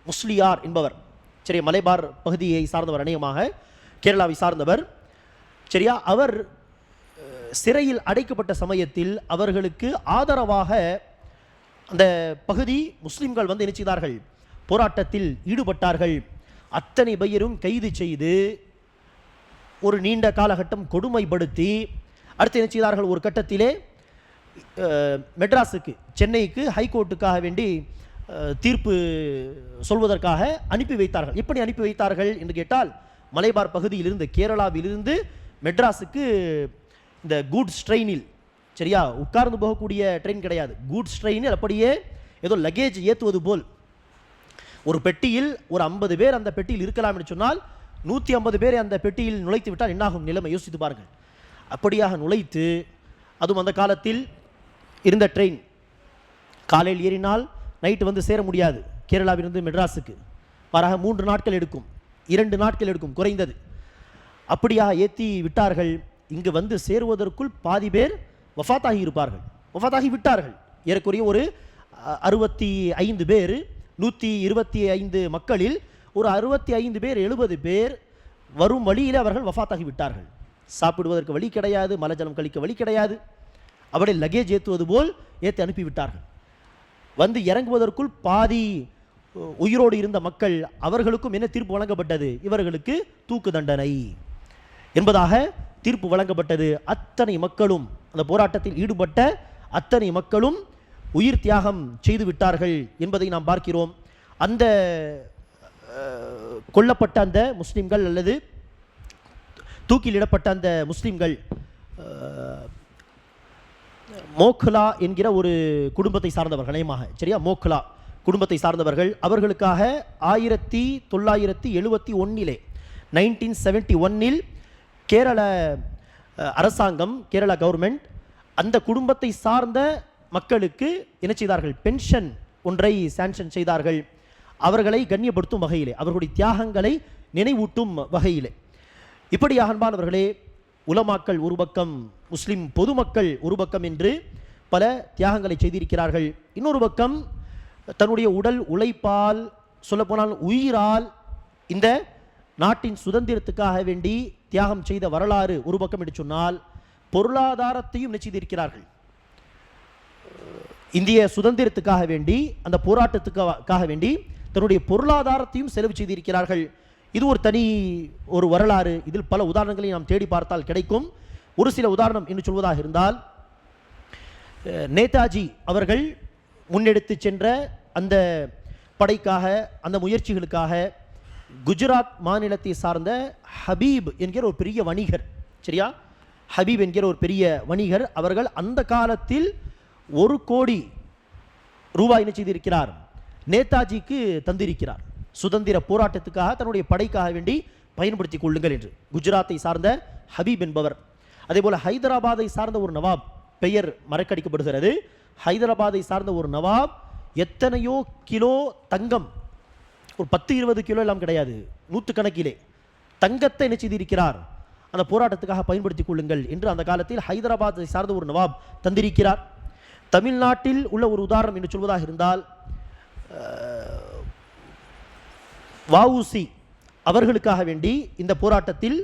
முஸ்லியார் என்பவர். சரி, மலைபார் பகுதியை சார்ந்தவர், அநேகமாக கேரளாவை சார்ந்தவர். சரியா, அவர் சிறையில் அடைக்கப்பட்ட சமயத்தில் அவர்களுக்கு ஆதரவாக அந்த பகுதி முஸ்லிம்கள் வந்து என்ன செய்தார்கள்? போராட்டத்தில் ஈடுபட்டார்கள். அத்தனை பெயரும் கைது செய்து ஒரு நீண்ட காலகட்டம் கொடுமைப்படுத்தி அடுத்து என்ன செய்தார்கள்? ஒரு கட்டத்திலே மெட்ராஸுக்கு, சென்னைக்கு ஹைகோர்ட்டுக்காக வேண்டி தீர்ப்பு சொல்வதற்காக அனுப்பி வைத்தார்கள். எப்படி அனுப்பி வைத்தார்கள் என்று கேட்டால், மலைபார் பகுதியிலிருந்து, கேரளாவிலிருந்து மெட்ராஸுக்கு இந்த கூட்ஸ் ட்ரெயினில், சரியா, உட்கார்ந்து போகக்கூடிய ட்ரெயின் கிடையாது, கூட்ஸ் ட்ரெயினில் அப்படியே ஏதோ லக்கேஜ் ஏற்றுவது போல் ஒரு பெட்டியில் ஒரு 50 பேர் அந்த பெட்டியில் இருக்கலாம் என்று சொன்னால் 150 பேரை அந்த பெட்டியில் நுழைத்து விட்டால் என்னாகும் நிலைமை? யோசித்து பாருங்கள். அப்படியாக நுழைத்து, அதுவும் அந்த காலத்தில் இருந்த ட்ரெயின் காலையில் ஏறினால் நைட்டு வந்து சேர முடியாது. கேரளாவிலிருந்து மெட்ராஸுக்கு மாறாக 3 நாட்கள் எடுக்கும், 2 நாட்கள் எடுக்கும் குறைந்தது. அப்படியாக ஏற்றி விட்டார்கள். இங்கு வந்து சேருவதற்குள் பாதி பேர் வஃபாத்தாகி இருப்பார்கள், வஃபாத்தாகி விட்டார்கள். ஏறக்குறைய ஒரு 65 பேர், 125 மக்களில் ஒரு 65 பேர் 70 பேர் வரும் வழியில் அவர்கள் வஃபாத்தாகி விட்டார்கள். சாப்பிடுவதற்கு வழி கிடையாது, மலஜலம் கழிக்க வழி கிடையாது. அப்படியே லக்கேஜ் ஏற்றுவது போல் ஏற்றி அனுப்பிவிட்டார்கள். வந்து இறங்குவதற்குள் பாதி உயிரோடு இருந்த மக்கள், அவர்களுக்கும் என்ன தீர்ப்பு வழங்கப்பட்டது? இவர்களுக்கு தூக்கு தண்டனை என்பதாக தீர்ப்பு வழங்கப்பட்டது. அத்தனை மக்களும், அந்த போராட்டத்தில் ஈடுபட்ட அத்தனை மக்களும் உயிர் தியாகம் செய்து விட்டார்கள் என்பதை நாம் பார்க்கிறோம். அந்த கொல்லப்பட்ட அந்த முஸ்லிம்கள் அல்லது தூக்கிலிடப்பட்ட அந்த முஸ்லிம்கள் மோக்லா என்கிற ஒரு குடும்பத்தை சார்ந்தவர்கள், அநேகமாக, சரியா, மோக்லா குடும்பத்தை சார்ந்தவர்கள். அவர்களுக்காக 1971 1971 கேரள அரசாங்கம், கேரளா கவர்மெண்ட் அந்த குடும்பத்தை சார்ந்த மக்களுக்கு என்ன செய்தார்கள்? பென்ஷன் ஒன்றை சாங்ஷன் செய்தார்கள். அவர்களை கண்ணியப்படுத்தும் வகையிலே, அவர்களுடைய தியாகங்களை நினைவூட்டும் வகையிலே. இப்படியாக அன்பானவர்களே, உலமாக்கள் ஒரு பக்கம், முஸ்லிம் பொதுமக்கள் ஒரு பக்கம் என்று பல தியாகங்களை செய்திருக்கிறார்கள். இன்னொரு பக்கம் தன்னுடைய உடல் உழைப்பால், சொல்லப்போனால் உயிரால் இந்த நாட்டின் சுதந்திரத்துக்காக வேண்டி தியாகம் செய்த வரலாறு ஒரு பக்கம் என்று சொன்னால், பொருளாதாரத்தையும் செய்திருக்கிறார்கள். இந்திய சுதந்திரத்துக்காக வேண்டி, அந்த போராட்டத்துக்காக வேண்டி தன்னுடைய பொருளாதாரத்தையும் செலவு செய்திருக்கிறார்கள். இது ஒரு தனி ஒரு வரலாறு. இதில் பல உதாரணங்களை நாம் தேடி பார்த்தால் கிடைக்கும். ஒரு சில உதாரணம் என்று சொல்வதாக இருந்தால், நேதாஜி அவர்கள் முன்னெடுத்து சென்ற அந்த படைக்காக, அந்த முயற்சிகளுக்காக குஜராத் மாநிலத்தை சார்ந்த ஹபீப் என்கிற ஒரு பெரிய வணிகர், சரியா, ஹபீப் என்கிற ஒரு பெரிய வணிகர், அவர்கள் அந்த காலத்தில் 1 கோடி ரூபாய் என்ன செய்திருக்கிறார், நேதாஜிக்கு தந்திருக்கிறார். சுதந்திர போராட்டத்துக்காக தன்னுடைய படைக்காக வேண்டி பயன்படுத்திக் கொள்ளுங்கள் என்று. குஜராத்தை சார்ந்த ஹபீப் என்பவர். அதே போல ஹைதராபாத்தை சார்ந்த ஒரு நவாப், பெயர் மறக்கடிக்கப்படுகிறது. ஹைதராபாத்தை சார்ந்த ஒரு நவாப் எத்தனையோ கிலோ தங்கம், ஒரு 10-20 கிலோ எல்லாம் கிடையாது, 100 கணக்கிலே தங்கத்தை என்ன செய்திருக்கிறார், அந்த போராட்டத்துக்காக பயன்படுத்திக் கொள்ளுங்கள் என்று அந்த காலத்தில் ஹைதராபாத்தை சார்ந்த ஒரு நவாப் தந்திருக்கிறார். தமிழ்நாட்டில் உள்ள ஒரு உதாரணம் என்று சொல்வதாக இருந்தால், வஉசி அவர்களுக்காக வேண்டி இந்த போராட்டத்தில்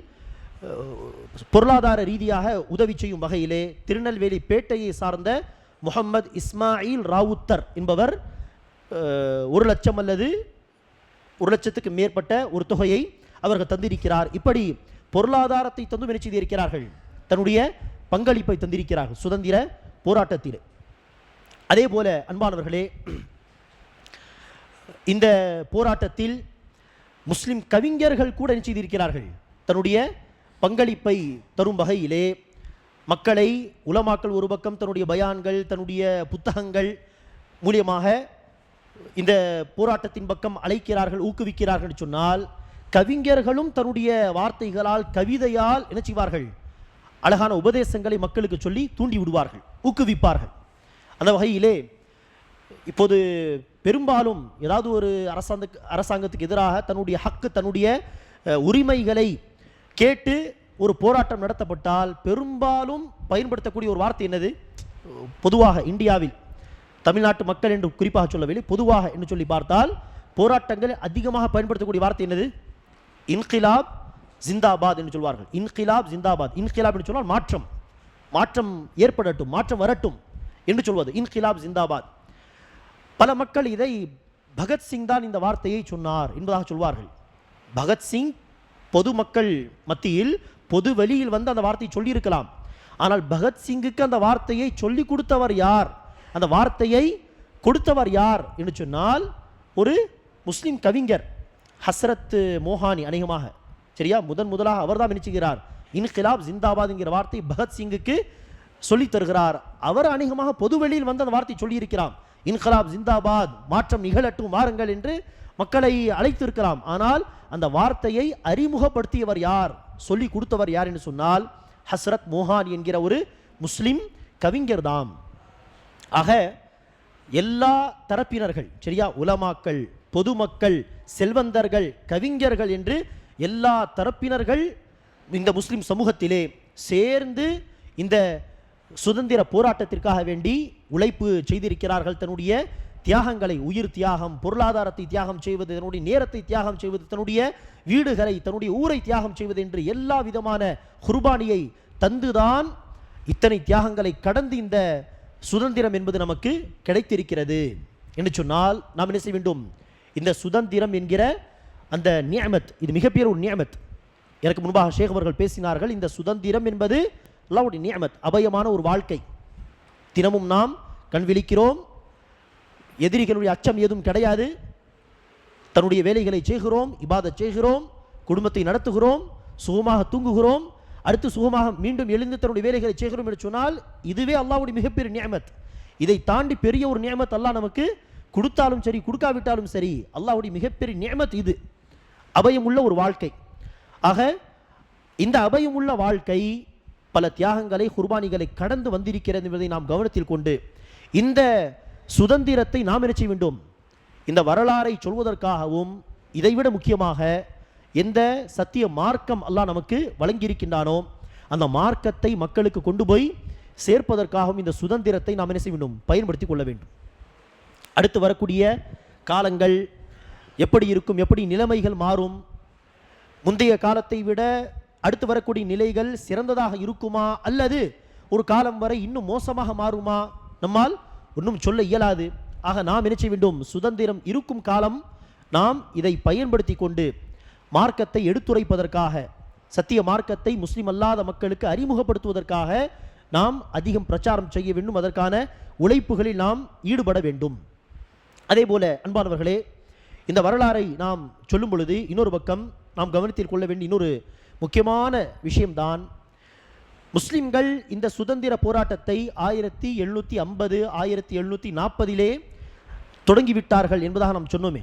பொருளாதார ரீதியாக உதவி செய்யும் வகையிலே திருநெல்வேலி பேட்டையை சார்ந்த முகமது இஸ்மாயில் ராவுத்தர் என்பவர் 1 லட்சம் அல்லது 1 லட்சத்துக்கு மேற்பட்ட ஒரு தொகையை அவர்கள் தந்திருக்கிறார். இப்படி பொருளாதாரத்தை தந்து முயற்சி செய்திருக்கிறார்கள், தன்னுடைய பங்களிப்பை தந்திருக்கிறார்கள் சுதந்திர போராட்டத்தில். அதே போல அன்பானவர்களே, இந்த போராட்டத்தில் முஸ்லிம் கவிஞர்கள் கூட என்ன செய்திருக்கிறார்கள், தன்னுடைய பங்களிப்பை தரும் வகையிலே மக்களை, உலமாக்கள் ஒரு பக்கம் தன்னுடைய பயான்கள், தன்னுடைய புத்தகங்கள் மூலியமாக இந்த போராட்டத்தின் பக்கம் அழைக்கிறார்கள், ஊக்குவிக்கிறார்கள் சொன்னால், கவிஞர்களும் தன்னுடைய வார்த்தைகளால், கவிதையால் என்ன செய்வார்கள், அழகான உபதேசங்களை மக்களுக்கு சொல்லி தூண்டி விடுவார்கள், ஊக்குவிப்பார்கள். அந்த வகையிலே இப்போது பெரும்பாலும் ஏதாவது ஒரு அரசாங்கத்துக்கு எதிராக தன்னுடைய ஹக்கு, தன்னுடைய உரிமைகளை கேட்டு ஒரு போராட்டம் நடத்தப்பட்டால் பெரும்பாலும் பயன்படுத்தக்கூடிய ஒரு வார்த்தை என்னது, பொதுவாக இந்தியாவில் தமிழ்நாட்டு மக்கள் என்று குறிப்பாக சொல்லவில்லை, பொதுவாக என்று சொல்லி பார்த்தால் போராட்டங்கள் அதிகமாக பயன்படுத்தக்கூடிய வார்த்தை என்னது, இன்கிலாப் ஜிந்தாபாத் என்று சொல்வார்கள். இன்கிலாப் ஜிந்தாபாத். இன்கிலாப் என்று சொன்னால் மாற்றம், மாற்றம் ஏற்படட்டும், மாற்றம் வரட்டும் என்று சொல்வது இன்கிலாப் ஜிந்தாபாத். பல மக்கள் இதை பகத்சிங் தான் இந்த வார்த்தையை சொன்னார் என்பதாக சொல்வார்கள். பகத்சிங் பொதுமக்கள் மத்தியில் பொது வெளியில் வந்து அந்த வார்த்தையை சொல்லியிருக்கலாம். ஆனால் பகத்சிங்குக்கு அந்த வார்த்தையை சொல்லிக் கொடுத்தவர் யார், அந்த வார்த்தையை கொடுத்தவர் யார் என்று சொன்னால் ஒரு முஸ்லிம் கவிஞர் ஹஸ்ரத் மோஹானி அநேகமாக, சரியா, முதலாக அவர் தான் நினைச்சுகிறார் இன்கிலாப் ஜிந்தாபாத் என்கிற வார்த்தை பகத்சிங்குக்கு சொல்லித் தருகிறார். அவர் அநேகமாக பொதுவெளியில் வந்து அந்த வார்த்தை சொல்லியிருக்கிறார், இன்கிலாப் ஜிந்தாபாத், மாற்றம் நிகழட்டும் வாருங்கள் என்று மக்களை அழைத்திருக்கலாம். ஆனால் அந்த வார்த்தையை அறிமுகப்படுத்தியவர் யார், சொல்லி கொடுத்தவர் யார் என்று சொன்னால் ஹஸ்ரத் மோஹானி என்கிற ஒரு முஸ்லிம் கவிஞர் தான். ஆக எல்லா தரப்பினர்கள், சரியா, உலமாக்கள், பொதுமக்கள், செல்வந்தர்கள், கவிஞர்கள் என்று எல்லா தரப்பினர்கள் இந்த முஸ்லிம் சமூகத்திலே சேர்ந்து இந்த சுதந்திர போராட்டத்திற்காக வேண்டி உழைப்பு செய்திருக்கிறார்கள். தன்னுடைய தியாகங்களை, உயிர் தியாகம், பொருளாதாரத்தை தியாகம் செய்வது, தன்னுடைய நேரத்தை தியாகம் செய்வது, தன்னுடைய வீடுகளை, தன்னுடைய ஊரை தியாகம் செய்வது என்று எல்லா விதமான குர்பானியை தந்துதான் இத்தனை தியாகங்களை கடந்து இந்த சுதந்திரம் என்பது நமக்கு கிடைத்திருக்கிறது என்று சொன்னால் நாம் என்ன செய்ய வேண்டும், இந்த சுதந்திரம் என்கிற அந்த நியமத், இது மிகப்பெரிய ஒரு நியமத். எனக்கு முன்பாக ஷேக் அவர்கள் பேசினார்கள், இந்த சுதந்திரம் என்பது அல்லாஹ்வுடைய நியமத், அபயமான ஒரு வாழ்க்கை. தினமும் நாம் கண் விழிக்கிறோம், எதிரிகளுடைய அச்சம் ஏதும் கிடையாது, தன்னுடைய வேலைகளை செய்கிறோம், இபாதத் செய்கிறோம், குடும்பத்தை நடத்துகிறோம், சுகமாக தூங்குகிறோம், அடுத்து சுகமாக மீண்டும் எழுந்து தன்னுடைய வேலைகளை செய்கிறோம் என்று சொன்னால் இதுவே அல்லாஹ்வுடைய மிகப்பெரிய நியமத். இதை தாண்டி பெரிய ஒரு நியமத் அல்லாஹ் நமக்கு கொடுத்தாலும் சரி, கொடுக்காவிட்டாலும் சரி, அல்லாஹ்வுடைய மிகப்பெரிய நியமத் இது, அபயம் உள்ள ஒரு வாழ்க்கை. ஆக இந்த அபயம் உள்ள வாழ்க்கை பல தியாகங்களை, குர்பானிகளை கடந்து வந்திருக்கிறது என்பதை நாம் கவனத்தில் கொண்டு இந்த சுதந்திரத்தை நாம் என்ன செய்ய வேண்டும், இந்த வரலாறை சொல்வதற்காகவும் இதைவிட முக்கியமாக எந்த சத்திய மார்க்கம் அல்லாஹ் நமக்கு வழங்கியிருக்கின்றானோ அந்த மார்க்கத்தை மக்களுக்கு கொண்டு போய் சேர்ப்பதற்காகவும் இந்த சுதந்திரத்தை நாம் என்ன செய்ய வேண்டும், பயன்படுத்தி கொள்ள வேண்டும். அடுத்து வரக்கூடிய காலங்கள் எப்படி இருக்கும், எப்படி நிலைமைகள் மாறும், முந்தைய காலத்தை விட அடுத்து வரக்கூடிய நிலைகள் சிறந்ததாக இருக்குமா அல்லது ஒரு காலம் வரை இன்னும் மோசமாக மாறுமா, நம்மால் ஒன்றும் சொல்ல இயலாது. ஆக நாம் என்ன செய்ய வேண்டும், சுதந்திரம் இருக்கும் காலம் நாம் இதை பயன்படுத்தி கொண்டு மார்க்கத்தை எடுத்துரைப்பதற்காக, சத்திய மார்க்கத்தை முஸ்லிம் அல்லாத மக்களுக்கு அறிமுகப்படுத்துவதற்காக நாம் அதிகம் பிரச்சாரம் செய்ய வேண்டும், அதற்கான உழைப்புகளில் நாம் ஈடுபட வேண்டும். அதே போல அன்பானவர்களே, இந்த வரலாறை நாம் சொல்லும் பொழுது இன்னொரு பக்கம் நாம் கவனத்தில் கொள்ள வேண்டிய இன்னொரு முக்கியமான விஷயம்தான், முஸ்லிம்கள் இந்த சுதந்திர போராட்டத்தை 1750 1740 தொடங்கிவிட்டார்கள் என்பதாக நாம் சொன்னோமே.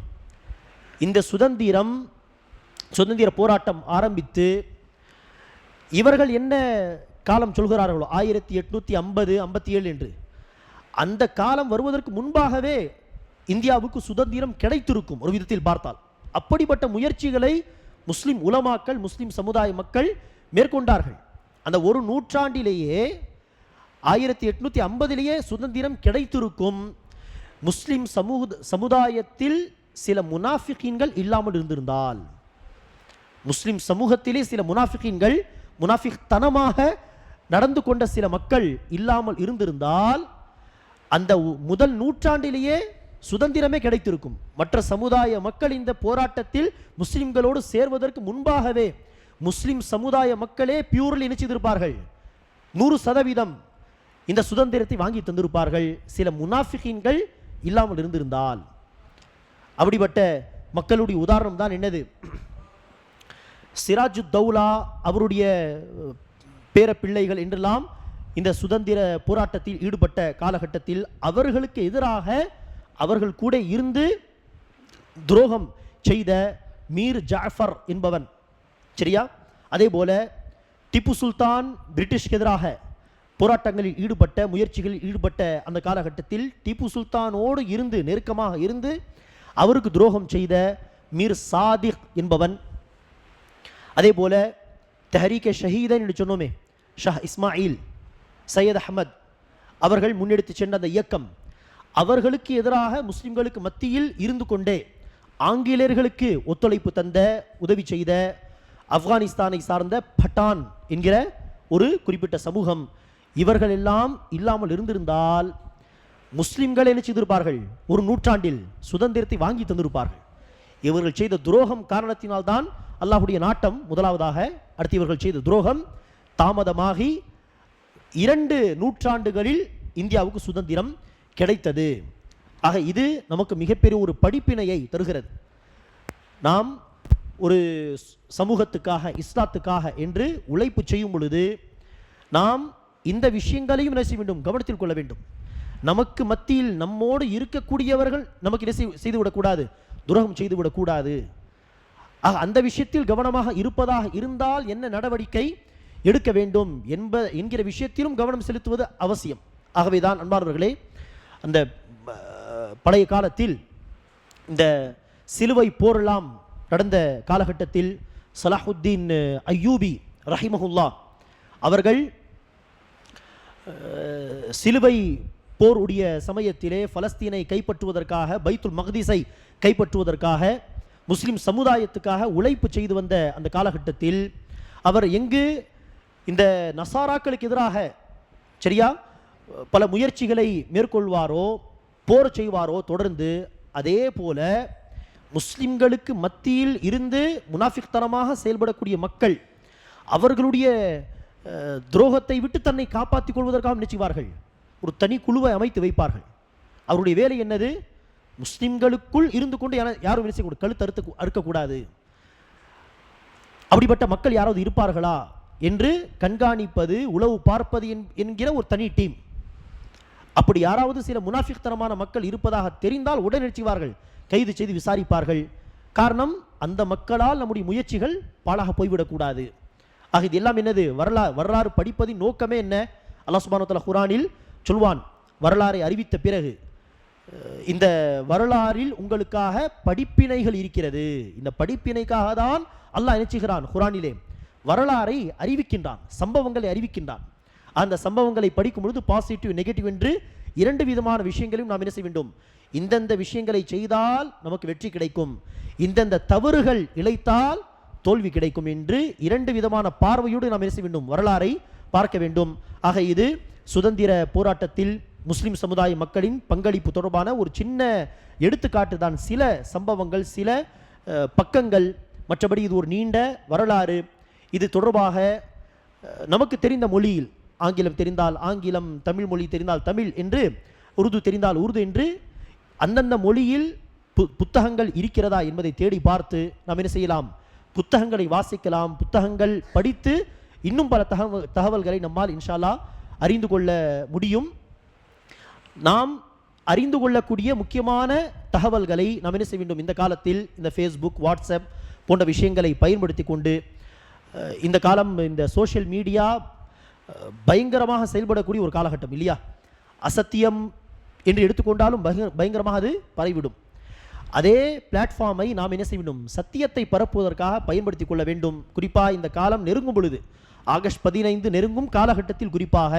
இந்த சுதந்திர போராட்டம் ஆரம்பித்து இவர்கள் என்ன காலம் சொல்கிறார்களோ 1850 57 என்று, அந்த காலம் வருவதற்கு முன்பாகவே இந்தியாவுக்கு சுதந்திரம் கிடைத்திருக்கும் ஒரு விதத்தில் பார்த்தால். அப்படிப்பட்ட முயற்சிகளை முஸ்லிம் உலமாக்கள், முஸ்லிம் சமுதாய மக்கள் மேற்கொண்டார்கள். அந்த ஒரு நூற்றாண்டிலேயே 1850 சுதந்திரம் கிடைத்திருக்கும். முஸ்லிம் சமுதாயத்தில் சில முனாஃபிகீன்கள் இல்லாமல் இருந்திருந்தால், முஸ்லிம் சமூகத்திலே சில முனாஃபிகீன்கள், முனாஃபிக்தனமாக நடந்து கொண்ட சில மக்கள் இல்லாமல் இருந்திருந்தால், அந்த முதல் நூற்றாண்டிலேயே சுதந்திரமே கிடைத்திருக்கும். மற்ற சமுதாய மக்கள் இந்த போராட்டத்தில் முஸ்லிம்களோடு சேர்வதற்கு முன்பாகவே முஸ்லிம் சமுதாய மக்களே பியூரில் இணைச்சிருப்பார்கள். 100% இந்த சுதந்திரத்தை வாங்கி தந்திருப்பார்கள், சில முனாஃபிகீன்கள் இல்லாமல் இருந்திருந்தால். அப்படிப்பட்ட மக்களுடைய உதாரணம் தான் என்னது, சிராஜுத்தௌலா அவருடைய பேர பிள்ளைகள் என்றெல்லாம் இந்த சுதந்திர போராட்டத்தில் ஈடுபட்ட காலகட்டத்தில் அவர்களுக்கு எதிராக அவர்கள் கூட இருந்து துரோகம் செய்த மீர் ஜாஃபர் என்பவன், சரியா? அதே போல திப்பு சுல்தான் பிரிட்டிஷ்க்கு எதிராக போராட்டங்களில் ஈடுபட்ட, முயற்சிகளில் ஈடுபட்ட அந்த காலகட்டத்தில் திப்பு சுல்தானோடு இருந்து நெருக்கமாக இருந்து அவருக்கு துரோகம் செய்த மீர் சாதிக் என்பவன். அதே போல தஹரீகே ஷஹீதன் என்று சொன்னோமே, ஷாஹ் இஸ்மாயில், சையத் அஹமத் அவர்கள் முன்னெடுத்து சென்ற அந்த இயக்கம், அவர்களுக்கு எதிராக முஸ்லிம்களுக்கு மத்தியில் இருந்து கொண்டே ஆங்கிலேயர்களுக்கு ஒத்துழைப்பு தந்த, உதவி செய்த ஆப்கானிஸ்தானை சார்ந்த பட்டான் என்கிற ஒரு குறிப்பிட்ட சமூகம், இவர்கள் எல்லாம் இல்லாமல் இருந்திருந்தால் முஸ்லிம்கள் என்ன செய்திருப்பார்கள்? ஒரு நூற்றாண்டில் சுதந்திரத்தை வாங்கி தந்திருப்பார்கள். இவர்கள் செய்த துரோகம் காரணத்தினால்தான் அல்லாஹுடைய நாட்டம் முதலாவதாக, அடுத்து இவர்கள் செய்த துரோகம் தாமதமாகி 2 நூற்றாண்டுகளில் இந்தியாவுக்கு சுதந்திரம் கிடைத்தது. ஆக இது நமக்கு மிகப்பெரிய ஒரு படிப்பினையை தருகிறது. நாம் ஒரு சமூகத்துக்காக, இஸ்லாத்துக்காக என்று உழைப்பு செய்யும் பொழுது நாம் இந்த விஷயங்களையும் என்ன செய்ய வேண்டும்? கவனத்தில் கொள்ள வேண்டும். நமக்கு மத்தியில் நம்மோடு இருக்கக்கூடியவர்கள் நமக்கு என்ன செய்துவிடக்கூடாது? துரோகம் செய்துவிடக்கூடாது. ஆக அந்த விஷயத்தில் கவனமாக இருப்பதாக இருந்தால் என்ன நடவடிக்கை எடுக்க வேண்டும் என்கிற விஷயத்திலும் கவனம் செலுத்துவது அவசியம். ஆகவேதான் அன்பார்ந்தவர்களே, அந்த பழைய காலத்தில் இந்த சிலுவை போரெல்லாம் நடந்த காலகட்டத்தில் சலாஹுத்தீன் அய்யூபி ரஹிமஹுல்லா அவர்கள் சிலுவை போர் உடைய சமயத்திலே பலஸ்தீனை கைப்பற்றுவதற்காக, பைத்துல் மக்திஸை கைப்பற்றுவதற்காக முஸ்லிம் சமுதாயத்துக்காக உழைப்பு செய்து வந்த அந்த காலகட்டத்தில் அவர் எங்கு இந்த நசாராக்களுக்கு எதிராக, சரியா, பல முயற்சிகளை மேற்கொள்வாரோ, போர் செய்வாரோ தொடர்ந்து, அதே போல முஸ்லிம்களுக்கு மத்தியில் இருந்து முனாஃபிக்தனமாக செயல்படக்கூடிய மக்கள் அவர்களுடைய துரோகத்தை விட்டு தன்னை காப்பாற்றிக் கொள்வதற்காக நினைச்சுவார்கள். ஒரு தனி குழுவை அமைத்து வைப்பார்கள். அவருடைய வேலை என்னது? முஸ்லிம்களுக்குள் இருந்து கொண்டு யாரும் நினைச்சு கழுத்து அறுக்கக்கூடாது. அப்படிப்பட்ட மக்கள் யாராவது இருப்பார்களா என்று கண்காணிப்பது, உளவு பார்ப்பது என்கிற ஒரு தனி டீம். அப்படி யாராவது சில முனாஃபிக்தனமான மக்கள் இருப்பதாக தெரிந்தால் உடனே நினைச்சுவார்கள், கைது செய்து விசாரிப்பார்கள். காரணம், அந்த மக்களால் நம்முடைய முயற்சிகள் பாழாக போய்விடக்கூடாது. ஆக இது எல்லாம் என்னது? வரலாறு படிப்பதின் நோக்கமே என்ன? அல்லாஹ் சுப்ஹானஹு வ தஆலா குர்ஆனில் சொல்வான், வரலாறை அறிவித்த பிறகு இந்த வரலாறில் உங்களுக்காக படிப்பினைகள் இருக்கிறது. இந்த படிப்பினைக்காக தான் அல்லாஹ் நினைச்சுகிறான், குர்ஆனிலே வரலாறை அறிவிக்கின்றான், சம்பவங்களை அறிவிக்கின்றான். அந்த சம்பவங்களை படிக்கும் பொழுது பாசிட்டிவ், நெகட்டிவ் என்று 2 விதமான விஷயங்களையும் நாம் என்ன செய்ய வேண்டும்? இந்தந்த விஷயங்களை செய்தால் நமக்கு வெற்றி கிடைக்கும், இந்தந்த தவறுகள் இழைத்தால் தோல்வி கிடைக்கும் என்று 2 விதமான பார்வையோடு நாம் என்ன செய்ய வேண்டும்? வரலாறை பார்க்க வேண்டும். ஆக இது சுதந்திர போராட்டத்தில் முஸ்லிம் சமுதாய மக்களின் பங்களிப்பு தொடர்பான ஒரு சின்ன எடுத்துக்காட்டு தான். சில சம்பவங்கள், சில பக்கங்கள். மற்றபடி இது ஒரு நீண்ட வரலாறு. இது தொடர்பாக நமக்கு தெரிந்த மொழியில், ஆங்கிலம் தெரிந்தால் ஆங்கிலம், தமிழ் மொழி தெரிந்தால் தமிழ் என்று, உருது தெரிந்தால் உருது என்று அந்தந்த மொழியில் புத்தகங்கள் இருக்கிறதா என்பதை தேடி பார்த்து நாம் என்ன செய்யலாம், புத்தகங்களை வாசிக்கலாம். புத்தகங்கள் படித்து இன்னும் பல தகவல்களை நம்மால் இன்ஷா அல்லாஹ் அறிந்து கொள்ள முடியும். நாம் அறிந்து கொள்ளக்கூடிய முக்கியமான தகவல்களை நாம் என்ன செய்ய வேண்டும், இந்த காலத்தில் இந்த ஃபேஸ்புக், வாட்ஸ்அப் போன்ற விஷயங்களை பயன்படுத்தி கொண்டு, இந்த காலம் இந்த சோஷியல் மீடியா பயங்கரமாக செயல்படக்கூடிய ஒரு காலகட்டம் இல்லையா. அசத்தியம் என்று எடுத்துக்கொண்டாலும் பயங்கரமாக அது பரவிவிடும். அதே பிளாட்ஃபார்மை நாம் என்ன செய்ய வேண்டும், சத்தியத்தை பரப்புவதற்காக பயன்படுத்தி கொள்ள வேண்டும். குறிப்பாக இந்த காலம் நெருங்கும் பொழுது, ஆகஸ்ட் 15 நெருங்கும் காலகட்டத்தில் குறிப்பாக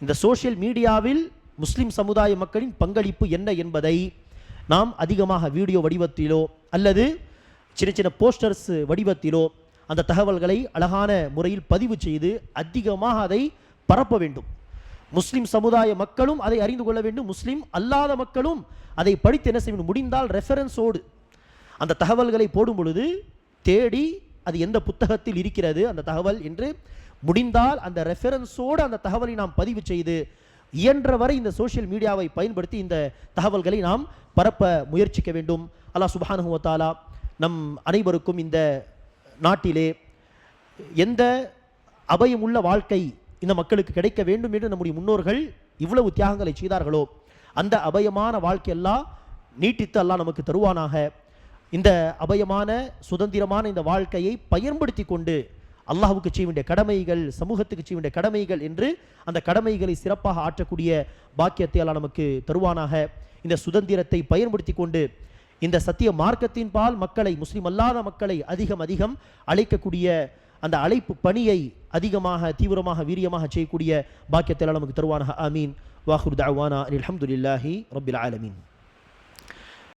இந்த சோஷியல் மீடியாவில் முஸ்லிம் சமுதாய மக்களின் பங்களிப்பு என்ன என்பதை நாம் அதிகமாக வீடியோ வடிவத்திலோ அல்லது சின்ன சின்ன போஸ்டர்ஸ் வடிவத்திலோ அந்த தகவல்களை அழகான முறையில் பதிவு செய்து அதிகமாக அதை பரப்ப வேண்டும். முஸ்லிம் சமுதாய மக்களும் அதை அறிந்து கொள்ள வேண்டும். முஸ்லிம் அல்லாத மக்களும் அதை படித்து என்ன செய்ய வேண்டும், முடிந்தால் ரெஃபரன்ஸோடு அந்த தகவல்களை போடும் பொழுது தேடி அது எந்த புத்தகத்தில் இருக்கிறது அந்த தகவல் என்று முடிந்தால் அந்த ரெஃபரன்ஸோடு அந்த தகவலை நாம் பதிவு செய்து இயன்றவரை இந்த சோஷியல் மீடியாவை பயன்படுத்தி இந்த தகவல்களை நாம் பரப்ப முயற்சிக்க வேண்டும். அல்லாஹ் சுப்ஹானஹு வ தஆலா நம் அனைவருக்கும் இந்த நாட்டிலே எந்த அபயமுள்ள வாழ்க்கை இந்த மக்களுக்கு கிடைக்க வேண்டும் என்று நம்முடைய முன்னோர்கள் இவ்வளவு தியாகங்களை செய்தார்களோ அந்த அபயமான வாழ்க்கையெல்லாம் நீட்டித்து அல்லாஹ் நமக்கு தருவானாக. இந்த அபயமான சுதந்திரமான இந்த வாழ்க்கையை பயன்படுத்தி கொண்டு அல்லாஹ்வுக்கு செய்ய வேண்டிய கடமைகள், சமூகத்துக்கு செய்ய வேண்டிய கடமைகள் என்று அந்த கடமைகளை சிறப்பாக ஆற்றக்கூடிய பாக்கியத்தை அல்லாஹ் நமக்கு தருவானாக. இந்த சுதந்திரத்தை பயன்படுத்தி கொண்டு இந்த சத்திய மார்க்கத்தின் பால் மக்களை, முஸ்லிம் அல்லாத மக்களை அதிகம் அழைக்கக்கூடிய அந்த அழைப்பு பணியை அதிகமாக தீவிரமாக வீரியமாக செய்யக்கூடிய பாக்கியத்தை அல்லாஹ் நமக்கு தருவானாக. ஆமீன். வாஹிரு தஅவானா அல்ஹம்துலில்லாஹி ரப்பில் ஆலமீன்.